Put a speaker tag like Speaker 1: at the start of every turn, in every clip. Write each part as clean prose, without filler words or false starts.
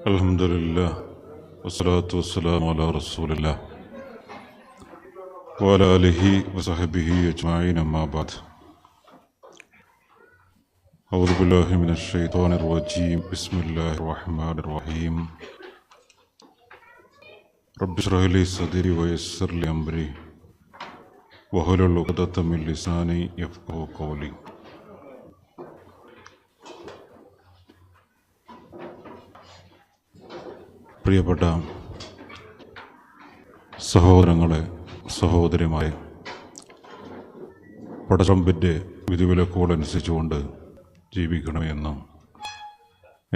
Speaker 1: അൽഹംദുലില്ലാഹ് വസ്സലാത്തു വസ്സലാമു അലാ റസൂലില്ലാഹ് വഅലാ ആലിഹി വസഹ്ബിഹി അജ്മഈൻ അമ്മാ ബഅദ്. അഊദു ബില്ലാഹി മിനശ് ശൈത്വാനിർ റജീം. ബിസ്മില്ലാഹിർ റഹ്മാനിർ റഹീം. റബ്ബി ഇശ്റഹ് ലി സദ്രി വയസ്സിർ ലി അംരി വഹ്ലുൽ ഉഖ്ദത മിൻ ലിസാനി യഫ്ഖഹു ഖൗലി. പ്രിയപ്പെട്ട സഹോദരങ്ങളെ, സഹോദരിമാരെ, പടച്ചറബിൻ്റെ വിധിവിലക്കുകളനുസരിച്ചുകൊണ്ട് ജീവിക്കണമെന്നും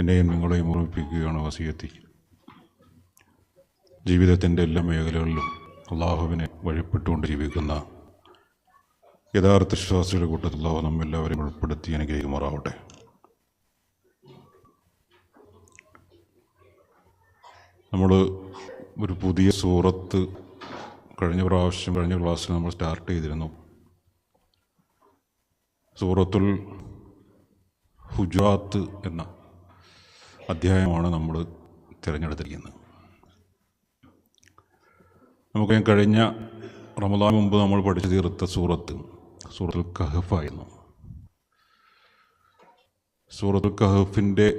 Speaker 1: എന്നെയും നിങ്ങളെയും ഓർമ്മിപ്പിക്കുകയാണ് വസിയത്തി. ജീവിതത്തിൻ്റെ എല്ലാ മേഖലകളിലും അള്ളാഹുവിനെ വഴിപ്പെട്ടുകൊണ്ട് ജീവിക്കുന്ന യഥാർത്ഥ വിശ്വാസികളുടെ കൂട്ടത്തിൽ അള്ളാഹു നമ്മെല്ലാവരെയും ഉൾപ്പെടുത്തി അനുഗ്രഹിക്കുമാറാവട്ടെ. നമ്മൾ ഒരു പുതിയ സൂറത്ത് കഴിഞ്ഞ ക്ലാസ്സിൽ നമ്മൾ സ്റ്റാർട്ട് ചെയ്തിരുന്നു. സൂറത്തുൽ ഹുജറാത്ത് എന്ന അധ്യായമാണ് നമ്മൾ തിരഞ്ഞെടുത്തിരിക്കുന്നത്. നമുക്ക് കഴിഞ്ഞ റമദാൻ മുമ്പ് നമ്മൾ പഠിച്ചു തീർത്ത സൂറത്തുൽ കഹഫായിരുന്നു. സൂറത്തുൽ കഹഫിൻ്റെ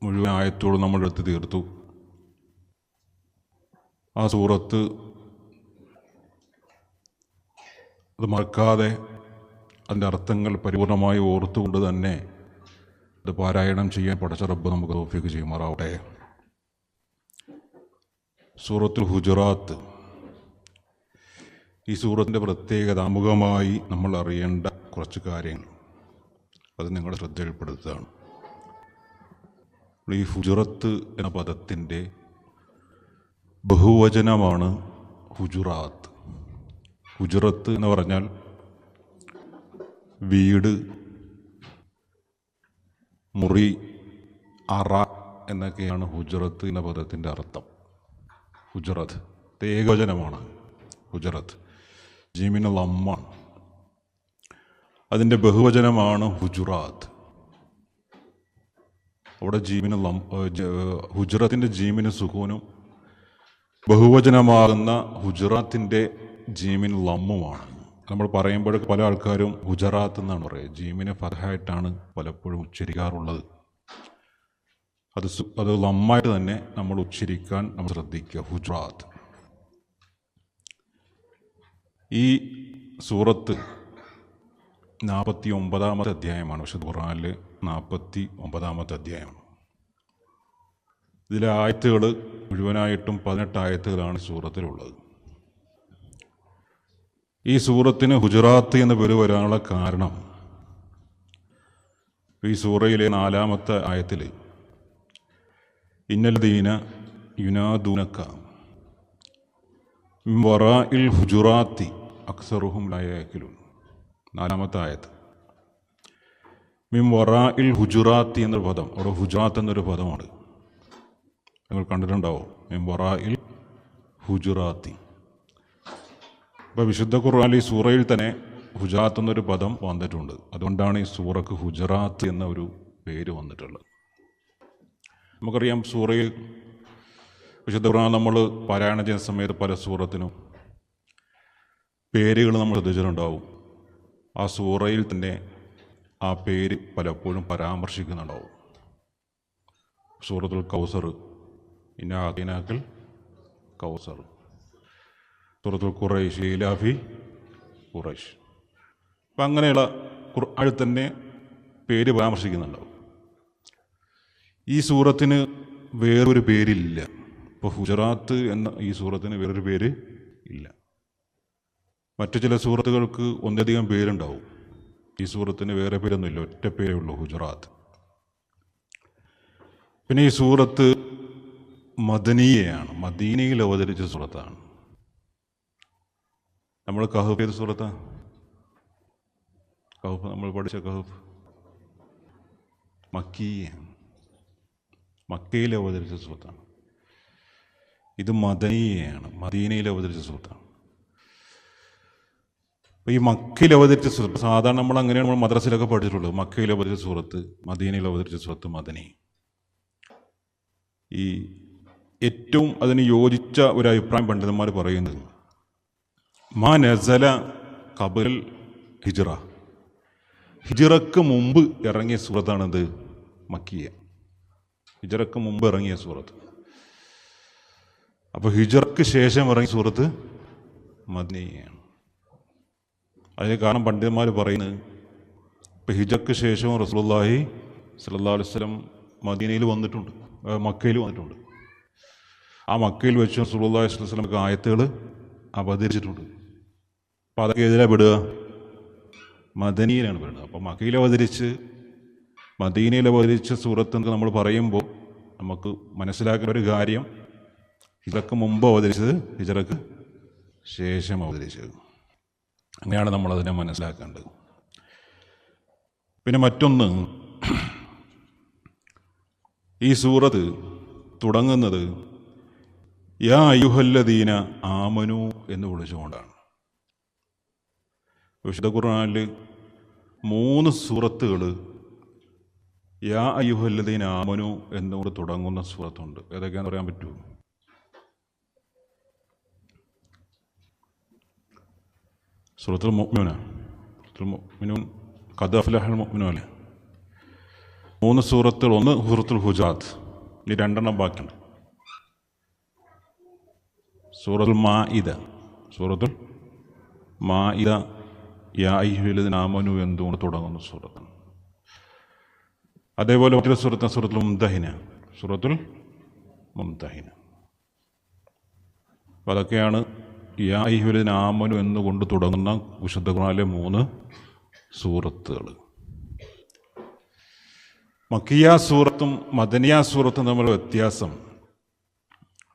Speaker 1: മുഴുവൻ ആയത്തോട് നമ്മൾ എടുത്ത് തീർത്തു. ആ സൂറത്ത് അത് മറക്കാതെ അതിൻ്റെ അർത്ഥങ്ങൾ പരിപൂർണമായി ഓർത്തുകൊണ്ട് തന്നെ അത് പാരായണം ചെയ്യാൻ പടച്ച റബ്ബ് നമുക്ക് തൗഫീഖ് ചെയ്യുമാറാവട്ടെ. സൂറത്തുൽ ഹുജറാത്ത്, ഈ സൂറത്തിൻ്റെ പ്രത്യേകത ആമുഖമായി നമ്മൾ അറിയേണ്ട കുറച്ച് കാര്യങ്ങൾ അത് നിങ്ങളുടെ ശ്രദ്ധയിൽപ്പെടുത്തുകയാണ്. ഈ ഹുജറത്ത് എന്ന പദത്തിൻ്റെ ബഹുവചനമാണ് ഹുജുറാത്ത്. ഹുജറത്ത് എന്ന് പറഞ്ഞാൽ വീട്, മുറി, അറ എന്നൊക്കെയാണ് ഹുജറത്ത് എന്ന പദത്തിൻ്റെ അർത്ഥം. ഹുജറത്ത് ഏകവചനമാണ്. ഹുജറത്ത് ജീമിനുള്ള അമ്മാണ്. അതിൻ്റെ ബഹുവചനമാണ് ഹുജുറാത്ത്. അവിടെ ഹുജറത്തിൻ്റെ ജീമിന് സുഖൂനും ബഹുവചനമാകുന്ന ഹുജറാത്തിൻ്റെ ജീമിന് ലമ്മുമാണ്. നമ്മൾ പറയുമ്പോഴൊക്കെ പല ആൾക്കാരും ഹുജറാത്ത് എന്നാണ് പറയുക. ജീമിനെ ഫതഹായിട്ടാണ് പലപ്പോഴും ഉച്ചരിക്കാറുള്ളത്. അത് ലമ്മായിട്ട് തന്നെ നമ്മൾ ഉച്ചരിക്കാൻ നമ്മൾ ശ്രദ്ധിക്കുക. ഹുജറാത്ത്. ഈ സൂറത്ത് 49-ാമത്തെ അധ്യായമാണ്. വിശുദ്ധ ഖുർആനിൽ 49-ാമത്തെ അധ്യായമാണ്. ഇതിലെ ആയത്തുകൾ മുഴുവനായിട്ടും 18 ആയത്തുകളാണ് സൂറത്തിലുള്ളത്. ഈ സൂറത്തിന് ഹുജറാത്ത് എന്ന് പേര് വരാനുള്ള കാരണം, ഈ സൂറയിലെ 4-ാമത്തെ ആയത്തിൽ ഇന്നല്ലദീന യുനാദൂനക മിൻ വറാഇൽ ഹുജുറാത്തി അക്സറുഹും ലാ യഅഖിലൂൻ. 4-ാമത്തെ ആയത്ത് മിൻ വറാഇൽ ഹുജുറാത്തി എന്നൊരു പദം, അവിടെ ഹുജറാത്ത് എന്നൊരു പദമാണ്. നിങ്ങൾ കണ്ടിട്ടുണ്ടാവും, മിൻ വറാഇൽ ഹുജുറാത്തി. അപ്പോൾ വിശുദ്ധ ഖുർആനിൽ ഈ സൂറയിൽ തന്നെ ഹുജറാത്ത് എന്നൊരു പദം വന്നിട്ടുണ്ട്. അതുകൊണ്ടാണ് ഈ സൂറക്ക് ഹുജറാത്ത് എന്ന ഒരു പേര് വന്നിട്ടുള്ളത്. നമുക്കറിയാം, സൂറയിൽ വിശുദ്ധ ഖുർആൻ നമ്മൾ പാരായണം ചെയ്യുന്ന സമയത്ത് പല സൂറത്തിനും പേരുകൾ നമ്മൾ ശ്രദ്ധിച്ചിട്ടുണ്ടാവും. ആ സൂറയിൽ തന്നെ ആ പേര് പലപ്പോഴും പരാമർശിക്കുന്നുണ്ടാവും. സൂറത്തുൽ കൗസർ, ഇന്നാ അഅ്തൈനാക്കൽ കൗസർ. സൂറത്തുൽ ഖുറൈശ്, ഇലാഫി ഖുറൈശ്. അപ്പം അങ്ങനെയുള്ള ഖുർആനിൽ തന്നെ പേര് പരാമർശിക്കുന്നുണ്ടാവും. ഈ സൂറത്തിന് വേറൊരു പേരില്ല. ഇപ്പോൾ ഹുജറാത്ത് എന്ന ഈ സൂറത്തിന് വേറൊരു പേര് ഇല്ല. മറ്റു ചില സൂറത്തുകൾക്ക് ഒന്നിലധികം പേരുണ്ടാവും. ഈ സൂറത്തിന് വേറെ പേരൊന്നുമില്ല, ഒറ്റ പേരേ ഉള്ളൂ, ഹുജറാത്ത്. പിന്നെ ഈ സൂറത്ത് മദനീയയാണ്, മദീനയിൽ അവതരിച്ച സൂറത്താണ്. നമ്മൾ കഹഫ് ഏത് സൂറത്താണ്? കഹഫ് നമ്മൾ പഠിച്ച കഹഫ് മക്കീയാണ്, മക്കയിൽ അവതരിച്ച സൂറത്താണ്. ഇത് മദനീയയാണ്, മദീനയിൽ അവതരിച്ച സൂറത്താണ്. അപ്പോൾ ഈ മക്കയിൽ അവതരിച്ച സൂറത്ത് സാധാരണ നമ്മൾ അങ്ങനെയാണ് നമ്മൾ മദ്രസയിലൊക്കെ പഠിച്ചിട്ടുള്ളത്. മക്കയിൽ അവതരിച്ച സൂറത്ത്, മദീനയിൽ അവതരിച്ച സൂറത്ത്, മദനി. ഈ ഏറ്റവും അതിന് യോജിച്ച ഒരു അഭിപ്രായം പണ്ഡിതന്മാർ പറയുന്നത് മാ നസല ഖബൽ ഹിജ്റ, ഹിജ്റക്ക് മുമ്പ് ഇറങ്ങിയ സൂറത്താണിത് മക്കിയ. ഹിജ്റക്ക് മുമ്പ് ഇറങ്ങിയ സൂറത്ത്. അപ്പോൾ ഹിജ്റക്ക് ശേഷം ഇറങ്ങിയ സൂറത്ത് മദനിയാണ്. അതിന് കാരണം പണ്ഡിതന്മാർ പറയുന്നത് ഇപ്പം ഹിജ്റക്ക് ശേഷം റസൂലുള്ളാഹി സ്വല്ലല്ലാഹു അലൈഹി വസല്ലം മദീനയിൽ വന്നിട്ടുണ്ട്, മക്കയിൽ വന്നിട്ടുണ്ട്. ആ മക്കയിൽ വെച്ച് റസൂലുള്ളാഹി സ്വല്ലല്ലാഹു അലൈഹി വസല്ലം ആയത്തുകൾ അവതരിച്ചിട്ടുണ്ട്. അപ്പോൾ അതൊക്കെ ഏതിലാണ് പെടുക? മദനിയിലാണ് പെടുന്നത്. അപ്പോൾ മക്കയിൽ അവതരിച്ച് മദീനയിൽ അവതരിച്ച സൂറത്ത് എന്ന് നമ്മൾ പറയുമ്പോൾ നമുക്ക് മനസ്സിലാക്കേണ്ട ഒരു കാര്യം, ഹിജ്റക്ക് മുമ്പ് അവതരിച്ചത്, ഹിജ്റക്ക് ശേഷം അവതരിച്ചത്. അങ്ങനെയാണ് നമ്മളതിനെ മനസ്സിലാക്കേണ്ടത്. പിന്നെ മറ്റൊന്ന്, ഈ സൂറത്ത് തുടങ്ങുന്നത് യാ അയ്യുഹല്ലദീന ആമനു എന്ന് വിളിച്ചുകൊണ്ടാണ്. വിശുദ്ധ ഖുർആനിൽ 3 സൂറത്തുകൾ യാ അയ്യുഹല്ലദീന ആമനു എന്നുകൊണ്ട് തുടങ്ങുന്ന സൂറത്തുണ്ട്. ഏതൊക്കെയാണെന്ന് പറയാൻ പറ്റുമോ? സൂറത്തുൽ മുഅ്മിനൂൻ, ഖദ് അഫ്ലഹൽ മുഅ്മിനൂൻ അല്ലേ? 3 സൂറത്തുകൾ. ഒന്ന് സൂറത്തുൽ ഹുജറാത്ത്, ഇനി 2 ബാക്കിയുണ്ട്. സൂറത്തുൽ മാഇദ, സൂറത്തുൽ മാഇദ യാ അയ്യുഹല്ലദീന ആമനു എന്നുകൊണ്ട് തുടങ്ങുന്ന സൂറത്താണ്. അതേപോലെ മറ്റൊരു സൂറത്ത് സൂറത്തുൽ മുംതഹിന, സൂറത്തുൽ മുംതഹിന. അപ്പോൾ അതൊക്കെയാണ് യാ അയ്യുഹല്ലദീന ആമനു എന്നുകൊണ്ട് തുടങ്ങുന്ന വിശുദ്ധ ഖുർആനിലെ 3 സൂറത്തുകൾ. മക്കിയ സൂറത്തും മദനിയ സൂറത്തും തമ്മിലുള്ള വ്യത്യാസം,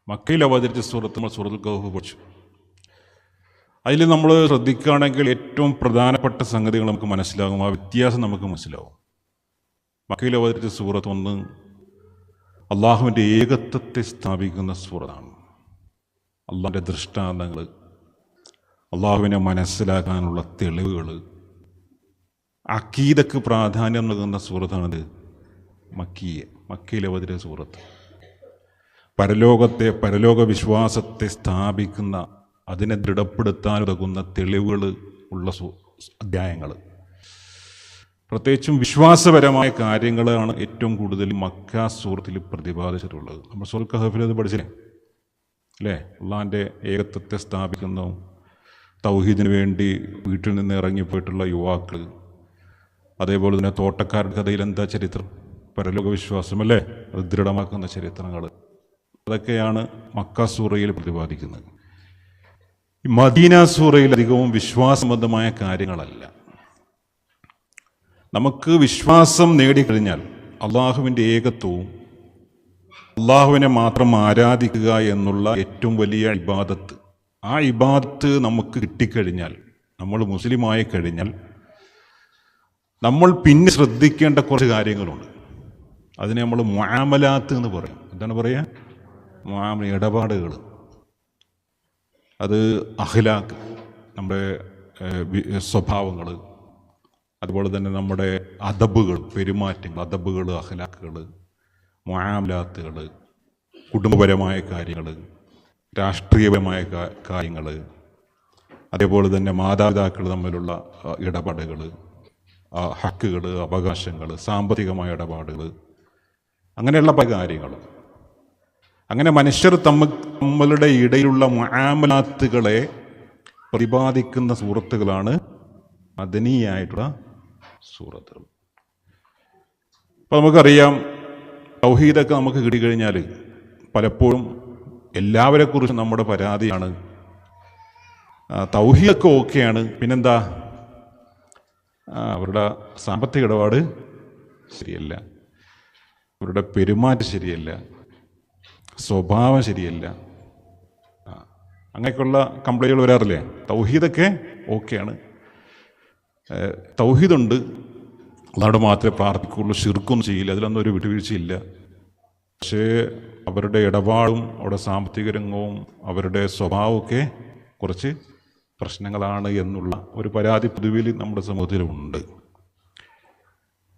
Speaker 1: മക്കയിൽ അവതരിച്ച സൂറത്ത് നമ്മൾ സൂറത്തുൽ കഹ്ഫ് പഠിച്ചു. അതിൽ നമ്മൾ ശ്രദ്ധിക്കുകയാണെങ്കിൽ ഏറ്റവും പ്രധാനപ്പെട്ട സംഗതികൾ നമുക്ക് മനസ്സിലാകും, ആ വ്യത്യാസം നമുക്ക് മനസ്സിലാവും. മക്കയിൽ അവതരിച്ച സൂറത്ത് ഒന്ന് അള്ളാഹുവിൻ്റെ ഏകത്വത്തെ സ്ഥാപിക്കുന്ന സൂറത്താണ്. അള്ളാഹിൻ്റെ ദൃഷ്ടാന്തങ്ങൾ, അള്ളാഹുവിനെ മനസ്സിലാക്കാനുള്ള തെളിവുകൾ, അഖീദക്ക് പ്രാധാന്യം നൽകുന്ന സൂറത്താണിത് മക്കയിൽ അവതരിച്ച സൂറത്ത്. പരലോക വിശ്വാസത്തെ സ്ഥാപിക്കുന്ന, അതിനെ ദൃഢപ്പെടുത്താൻ ഉതകുന്ന തെളിവുകൾ ഉള്ള അധ്യായങ്ങൾ. പ്രത്യേകിച്ചും വിശ്വാസപരമായ കാര്യങ്ങളാണ് ഏറ്റവും കൂടുതൽ മക്ക സൂറത്തിൽ പ്രതിപാദിച്ചിട്ടുള്ളത്. നമ്മൾ സൂറത്തുൽ കഹ്ഫിൽ അത് പഠിച്ചില്ലേ അല്ലേ? അള്ളാഹിൻ്റെ ഏകത്വത്തെ സ്ഥാപിക്കുന്ന, തൗഹീദിന് വേണ്ടി വീട്ടിൽ നിന്ന് ഇറങ്ങിപ്പോയിട്ടുള്ള യുവാക്കൾ, അതേപോലെ തന്നെ തോട്ടക്കാരുടെ കഥയിൽ എന്താ ചരിത്രം? പരലോക വിശ്വാസം അല്ലേ? അത് ദൃഢമാക്കുന്ന ചരിത്രങ്ങൾ, അതൊക്കെയാണ് മക്ക സൂറയിൽ പ്രതിപാദിക്കുന്നത്. ഈ മദീന സൂറയിൽ അധികവും വിശ്വാസബദ്ധമായ കാര്യങ്ങളല്ല. നമുക്ക് വിശ്വാസം നേടിക്കഴിഞ്ഞാൽ അള്ളാഹുവിൻ്റെ ഏകത്വവും അള്ളാഹുവിനെ മാത്രം ആരാധിക്കുക എന്നുള്ള ഏറ്റവും വലിയ ഇബാദത്ത്, ആ ഇബാദത്ത് നമുക്ക് കിട്ടിക്കഴിഞ്ഞാൽ, നമ്മൾ മുസ്ലിമായി കഴിഞ്ഞാൽ, നമ്മൾ പിന്നെ ശ്രദ്ധിക്കേണ്ട കുറച്ച് കാര്യങ്ങളുണ്ട്. അതിനെ നമ്മൾ മുആമലാത്ത് എന്ന് പറയും. എന്താണ് പറയുക? ഇടപാടുകൾ. അത് അഖ്ലാഖ്, നമ്മുടെ സ്വഭാവങ്ങൾ, അതുപോലെ തന്നെ നമ്മുടെ അദബുകൾ, പെരുമാറ്റങ്ങൾ, അദബുകൾ, അഖ്ലാഖുകൾ, മുആമലാത്തുകൾ, കുടുംബപരമായ കാര്യങ്ങൾ, രാഷ്ട്രീയപരമായ കാര്യങ്ങൾ, അതേപോലെ തന്നെ മാതാപിതാക്കൾ തമ്മിലുള്ള ഇടപാടുകൾ, ഹക്കുകൾ, അവകാശങ്ങൾ, സാമ്പത്തികമായ ഇടപാടുകൾ, അങ്ങനെയുള്ള പല കാര്യങ്ങളും. അങ്ങനെ മനുഷ്യർ തമ്മിലുള്ള ഇടയിലുള്ള മുആമലാത്തുകളെ പ്രതിപാദിക്കുന്ന സൂറത്തുകളാണ് മദനിയായിട്ടുള്ള സൂറത്തുകൾ. അപ്പോൾ നമുക്കറിയാം, തൗഹീദൊക്കെ നമുക്ക് കിട്ടിക്കഴിഞ്ഞാൽ പലപ്പോഴും എല്ലാവരെക്കുറിച്ചും നമ്മുടെ പരാതിയാണ് തൗഹീദൊക്കെ ഓക്കെയാണ്, പിന്നെന്താ അവരുടെ സാമ്പത്തിക ഇടപാട് ശരിയല്ല, അവരുടെ പെരുമാറ്റം ശരിയല്ല, സ്വഭാവം ശരിയല്ല, അങ്ങനെയൊക്കെയുള്ള കംപ്ലൈൻറ്റുകൾ വരാറില്ലേ? തൗഹീദൊക്കെ ഓക്കെയാണ്, തൗഹീദുണ്ട്, അല്ലാണ്ട് മാത്രമേ പ്രാർത്ഥിക്കുള്ളൂ, ശിർക്കൊന്നും ചെയ്യില്ല, അതിലൊന്നും ഒരു വിട്ടുവീഴ്ചയില്ല. പക്ഷേ അവരുടെ ഇടപാടും അവരുടെ സാമ്പത്തിക രംഗവും അവരുടെ സ്വഭാവമൊക്കെ കുറച്ച് പ്രശ്നങ്ങളാണ് എന്നുള്ള ഒരു പരാതി പൊതുവിൽ നമ്മുടെ സമൂഹത്തിലുണ്ട്.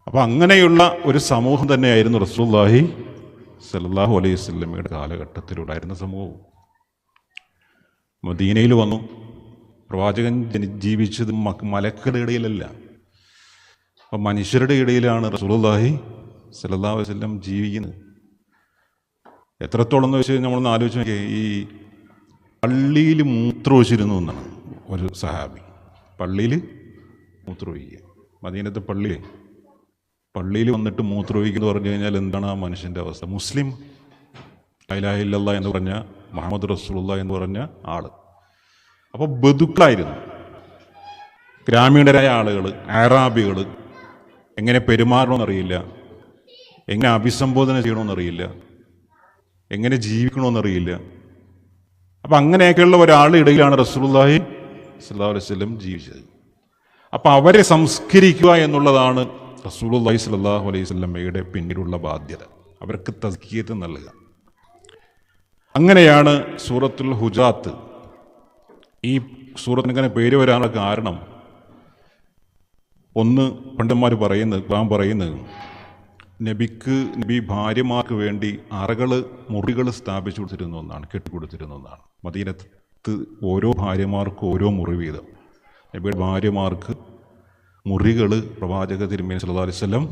Speaker 1: അപ്പോൾ അങ്ങനെയുള്ള ഒരു സമൂഹം തന്നെയായിരുന്നു റസൂലുള്ളാഹി സല്ലല്ലാഹു അലൈഹി വസല്ലമയുടെ കാലഘട്ടത്തിലുണ്ടായിരുന്ന സമൂഹവും. മദീനയിൽ വന്നു. പ്രവാചകൻ ജീവിച്ചത് മലക്കുകളുടെ ഇടയിലല്ല, അപ്പം മനുഷ്യരുടെ ഇടയിലാണ് റസൂലുള്ളാഹി സല്ലല്ലാഹു അലൈഹി വസല്ലം ജീവിക്കുന്നത്. എത്രത്തോളം എന്ന് വെച്ച് കഴിഞ്ഞാൽ നമ്മളൊന്ന് ആലോചിച്ച് നോക്കിയേ. ഈ പള്ളിയിൽ മൂത്രമൊഴിച്ചിരുന്നു എന്നാണ് ഒരു സഹാബി. പള്ളിയിൽ മൂത്രമൊഴിക്കുക, മദീനത്തെ പള്ളിയിൽ വന്നിട്ട് മൂത്രമൊഴിക്കുക എന്ന് പറഞ്ഞു കഴിഞ്ഞാൽ എന്താണ് ആ മനുഷ്യൻ്റെ അവസ്ഥ? മുസ്ലിം, ലാ ഇലാഹ ഇല്ലല്ലാഹ് എന്ന് പറഞ്ഞ, മുഹമ്മദ് റസൂലുള്ളാഹി എന്ന് പറഞ്ഞ ആള്. അപ്പോൾ ബദുക്കളായിരുന്നു, ഗ്രാമീണരായ ആളുകൾ, അറാബികൾ. എങ്ങനെ പെരുമാറണമെന്നറിയില്ല, എങ്ങനെ അഭിസംബോധന ചെയ്യണമെന്നറിയില്ല, എങ്ങനെ ജീവിക്കണമെന്നറിയില്ല. അപ്പം അങ്ങനെയൊക്കെയുള്ള ഒരാളുടെ ഇടയിലാണ് റസൂലുള്ളാഹി സ്വല്ലല്ലാഹു അലൈഹി വസല്ലം ജീവിച്ചത്. അപ്പം അവരെ സംസ്കരിക്കുക എന്നുള്ളതാണ് റസൂലുള്ളാഹി സ്വല്ലല്ലാഹു അലൈഹി വസല്ലമയുടെ പിന്നിലുള്ള ബാധ്യത. അവർക്ക് തസ്കിയത്ത് നൽകുക. അങ്ങനെയാണ് സൂറത്തുൽ ഹുജറാത്ത്. ഈ സൂറത്തിന് ഇങ്ങനെ പേര് വരാനുള്ള കാരണം, ഒന്ന് പണ്ഡിതന്മാർ പറയുന്നത്, ഖുർആൻ പറയുന്നത്, നബി ഭാര്യമാർക്ക് വേണ്ടി മുറികൾ സ്ഥാപിച്ചു കൊടുത്തിരുന്ന ഒന്നാണ്, കെട്ടിക്കൊടുത്തിരുന്ന ഒന്നാണ്. മദീനത്ത് ഓരോ ഭാര്യമാർക്കും ഓരോ മുറി വീതം. നബിയുടെ ഭാര്യമാർക്ക് മുറികൾ പ്രവാചക തിരുമേനി സല്ലല്ലാഹു അലൈഹി വസല്ലം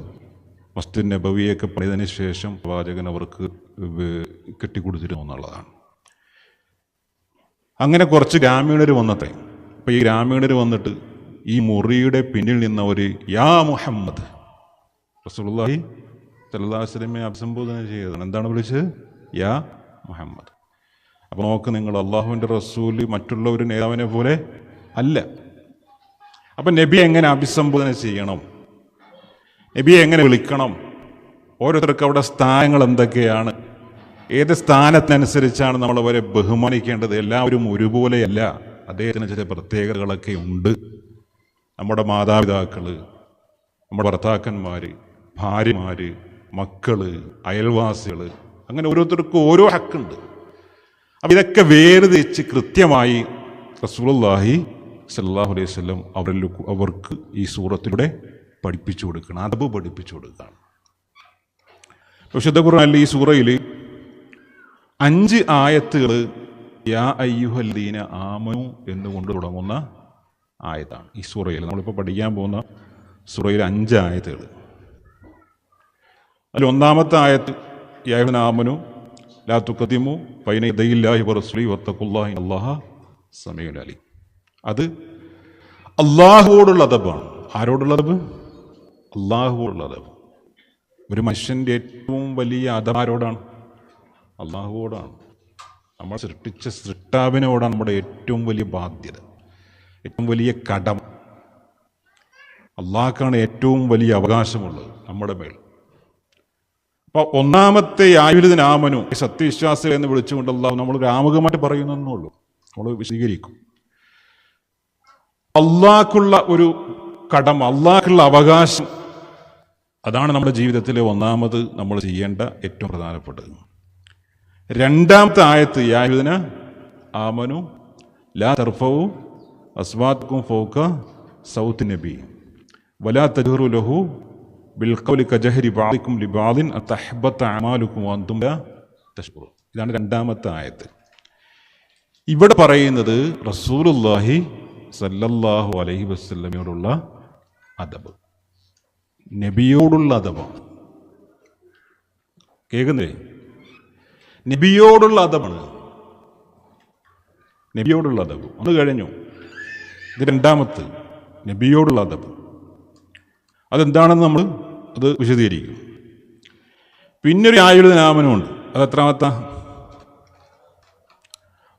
Speaker 1: മസ്ജിദ് നബവിയൊക്കെ പണിതതിന് ശേഷം പ്രവാചകൻ അവർക്ക് കെട്ടിക്കൊടുത്തിരുന്നു എന്നുള്ളതാണ്. അങ്ങനെ കുറച്ച് ഗ്രാമീണർ വന്നത്തെ. അപ്പോൾ ഈ ഗ്രാമീണർ വന്നിട്ട് ഈ മുറിയുടെ പിന്നിൽ നിന്നവർ യാ മുഹമ്മദ്, റസൂലുള്ളാഹി സല്ലല്ലാഹു അലൈഹി വസല്ലമയെ അഭിസംബോധന ചെയ്തതാണ്. എന്താണ് വിളിച്ചത്? യാ മുഹമ്മദ്. അപ്പോൾ നോക്ക് നിങ്ങൾ, അള്ളാഹുവിൻ്റെ റസൂൽ മറ്റുള്ളവർ നേതാവിനെ പോലെ അല്ല. അപ്പം നബി എങ്ങനെ അഭിസംബോധന ചെയ്യണം, നബിയെ എങ്ങനെ വിളിക്കണം, ഓരോരുത്തർക്ക് അവിടെ സ്ഥാനങ്ങൾ എന്തൊക്കെയാണ്, ഏത് സ്ഥാനത്തിനനുസരിച്ചാണ് നമ്മൾ അവരെ ബഹുമാനിക്കേണ്ടത്. എല്ലാവരും ഒരുപോലെയല്ല, അദ്ദേഹത്തിന് ചില പ്രത്യേകതകളൊക്കെ ഉണ്ട്. നമ്മുടെ മാതാപിതാക്കൾ, നമ്മുടെ ഭർത്താക്കന്മാർ, ഭാര്യമാർ, മക്കൾ, അയൽവാസികൾ, അങ്ങനെ ഓരോരുത്തർക്കും ഓരോ ഹക്കുണ്ട്. അപ്പം ഇതൊക്കെ വേർതിരിച്ച് കൃത്യമായി റസൂലുള്ളാഹി സല്ലല്ലാഹു അലൈഹി വസല്ലം അവർക്ക് ഈ സൂറത്തിലൂടെ പഠിപ്പിച്ചു കൊടുക്കണം, അദബ് പഠിപ്പിച്ചു കൊടുക്കുകയാണ്. വിശുദ്ധ ഖുർആനിൽ ഈ സൂറയിൽ 5 ആയത്തുകൾ യാ അയ്യുഹല്ലദീന ആമനു എന്നുകൊണ്ട് തുടങ്ങുന്ന ആയത്താണ് ഈ സൂറയിൽ. നമ്മളിപ്പോൾ പഠിക്കാൻ പോകുന്ന സൂറയിൽ 5 ആയത്തുകൾ. അതിൽ ഒന്നാമത്തെ ആയത്ത് യാ അയ്യുഹല്ലദീന ആമനു ലാ തുഖദ്ദിമു ബൈന യദയില്ലാഹി വറസൂലിഹി വത്തഖുല്ലാഹ ഇന്നല്ലാഹ സമീഉൻ അലീം. അത് അള്ളാഹുവോടുള്ള അദബാണ്. ആരോടുള്ള അദബ്? അള്ളാഹുവോടുള്ള അദബ്. ഒരു മനുഷ്യൻ്റെ ഏറ്റവും വലിയ അദബ് ആരോടാണ്? അള്ളാഹുവോടാണ്. നമ്മൾ സൃഷ്ടിച്ച സൃഷ്ടാവിനോടാണ് നമ്മുടെ ഏറ്റവും വലിയ ബാധ്യത, ഏറ്റവും വലിയ കടം. അള്ളാഹ്ക്കാണ് ഏറ്റവും വലിയ അവകാശമുള്ളത് നമ്മുടെ മേൽ. അപ്പോൾ ഒന്നാമത്തെ യായുലദീന ആമനു, സത്യവിശ്വാസികൾ എന്ന് വിളിച്ചുകൊണ്ട് അള്ളാഹു നമ്മൾ രാമകമായിട്ട് പറയുന്നതെന്നുള്ളൂ, നമ്മൾ വിശദീകരിക്കും. അള്ളാഹ്ക്കുള്ള ഒരു കടം, അള്ളാഹ്ക്കുള്ള അവകാശം, അതാണ് നമ്മുടെ ജീവിതത്തിലെ ഒന്നാമത് നമ്മൾ ചെയ്യേണ്ട ഏറ്റവും പ്രധാനപ്പെട്ടത്. രണ്ടാമത്തെ ആയത്ത് യാ അയ്യുഹല്ലദീന ആമനു ലാ തർഫഉ അസ്വാതകും ഫൗക സൗത്തി നബി വലാ തജ്ഹറു ലഹു ബിൽ ഖൗലി കജഹരി ബഅദികും ലിബഅദിൻ അതഹ്ബത അമാലുകും വഅൻതും ലാ തശ്കുറൂൻ. ഇതാണ് രണ്ടാമത്തെ ആയത്ത്. ഇവിടെ പറയുന്നത് റസൂലുള്ളാഹി സല്ലല്ലാഹു അലൈഹി വസല്ലമയോടുള്ള അദബ്, നബിയോടുള്ള അദബാണ്. കേൾക്കുന്നേ? നബിയോടുള്ള അദബാണ്, നബിയോടുള്ള അദബ്. അത് കഴിഞ്ഞു. ഇത് രണ്ടാമത്തെ നബിയോടുള്ള അദബ്. അതെന്താണെന്ന് നമ്മൾ അത് വിശദീകരിക്കും. പിന്നൊരു യായുലദീന ആമനുണ്ട്. അത് എത്രാമത്തെ?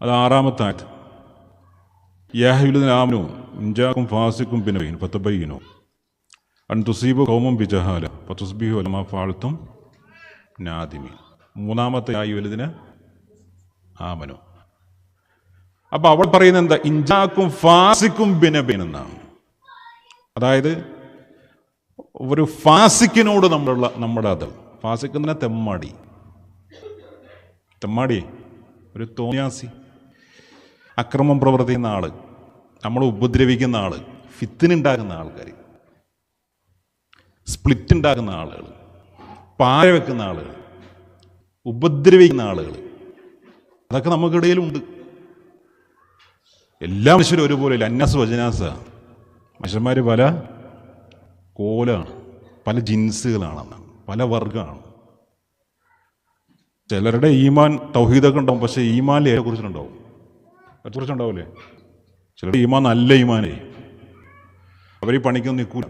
Speaker 1: അത് 6-ാമത്തെ ആയത്ത്. യാ അയ്യുഹല്ലദീന ആമനു ഇൻ ജാഅകും ഫാസിഖുൻ ബിനബഇൻ ഫതബയ്യനു അൻ തുസീബു ഖൗമൻ ബിജഹാല ഫതുസ്ബിഹു അലാ മാ ഫഅൽതും നാദിമീൻ. 3-ാമത്തെ യാ അയ്യുഹല്ലദീന ആമനു. അപ്പോൾ അവൾ പറയുന്നത് എന്താ? ഇൻ ജാഅകും ഫാസിഖുൻ ബിനബഇൻ എന്നാണ്. അതായത് ഒരു ഫാസിക്കിനോട് നമ്മുടെ അദബ്. ഫാസിഖ് എന്ന് പറഞ്ഞാൽ തെമ്മാടി, ഒരു തോന്നിയാസി, അക്രമം പ്രവർത്തിക്കുന്ന ആള്, നമ്മൾ ഉപദ്രവിക്കുന്ന ആള്, ഫിത്തിനുണ്ടാക്കുന്ന ആൾക്കാർ, സ്പ്ലിറ്റ് ഉണ്ടാക്കുന്ന ആളുകൾ, പാര വെക്കുന്ന ആളുകൾ, ഉപദ്രവിക്കുന്ന ആളുകൾ, അതൊക്കെ നമുക്കിടയിലുണ്ട്. എല്ലാ മനുഷ്യരും ഒരുപോലെ ഇല്ല. അന്നാസ് വജനാസ, മനുഷ്യന്മാർ പല കോലാണ്, പല ജിൻസുകളാണ്, പല വർഗമാണ്. ചിലരുടെ ഈമാൻ തൗഹീദൊക്കെ ഉണ്ടാവും, പക്ഷേ ഈമാനിൽ കുറിച്ചിട്ടുണ്ടാവും, കുറിച്ചുണ്ടാവില്ലേ? ചിലരുടെ ഈമാൻ നല്ല ഈമാനേ, അവർ പണിക്കൊന്നും നിൽക്കൂല,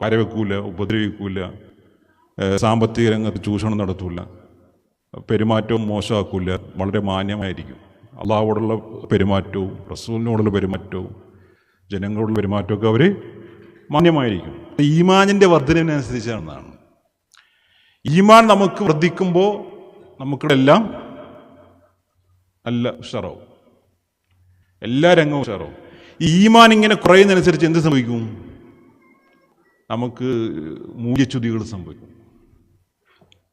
Speaker 1: പരവെക്കൂല, ഉപദ്രവിക്കൂല, സാമ്പത്തിക രംഗത്ത് ചൂഷണം നടത്തൂല, പെരുമാറ്റവും മോശമാക്കൂല, വളരെ മാന്യമായിരിക്കും. അള്ളാഹുവോടുള്ള പെരുമാറ്റവും റസൂലിനോടുള്ള പെരുമാറ്റവും ജനങ്ങളോടുള്ള പെരുമാറ്റമൊക്കെ അവർ മാന്യമായിരിക്കും. ഈമാനിൻ്റെ വർധനവിനനുസരിച്ചാണെന്നാണ്. ഈമാൻ നമുക്ക് വർദ്ധിക്കുമ്പോൾ നമുക്കിവിടെ എല്ലാം നല്ല ഉഷാറാവും, എല്ലാ രംഗവും ഉഷാറാവും. ഈമാൻ ഇങ്ങനെ കുറയുന്നതനുസരിച്ച് എന്ത് സംഭവിക്കും? നമുക്ക് മൂല്യച്യുതികൾ സംഭവിക്കും,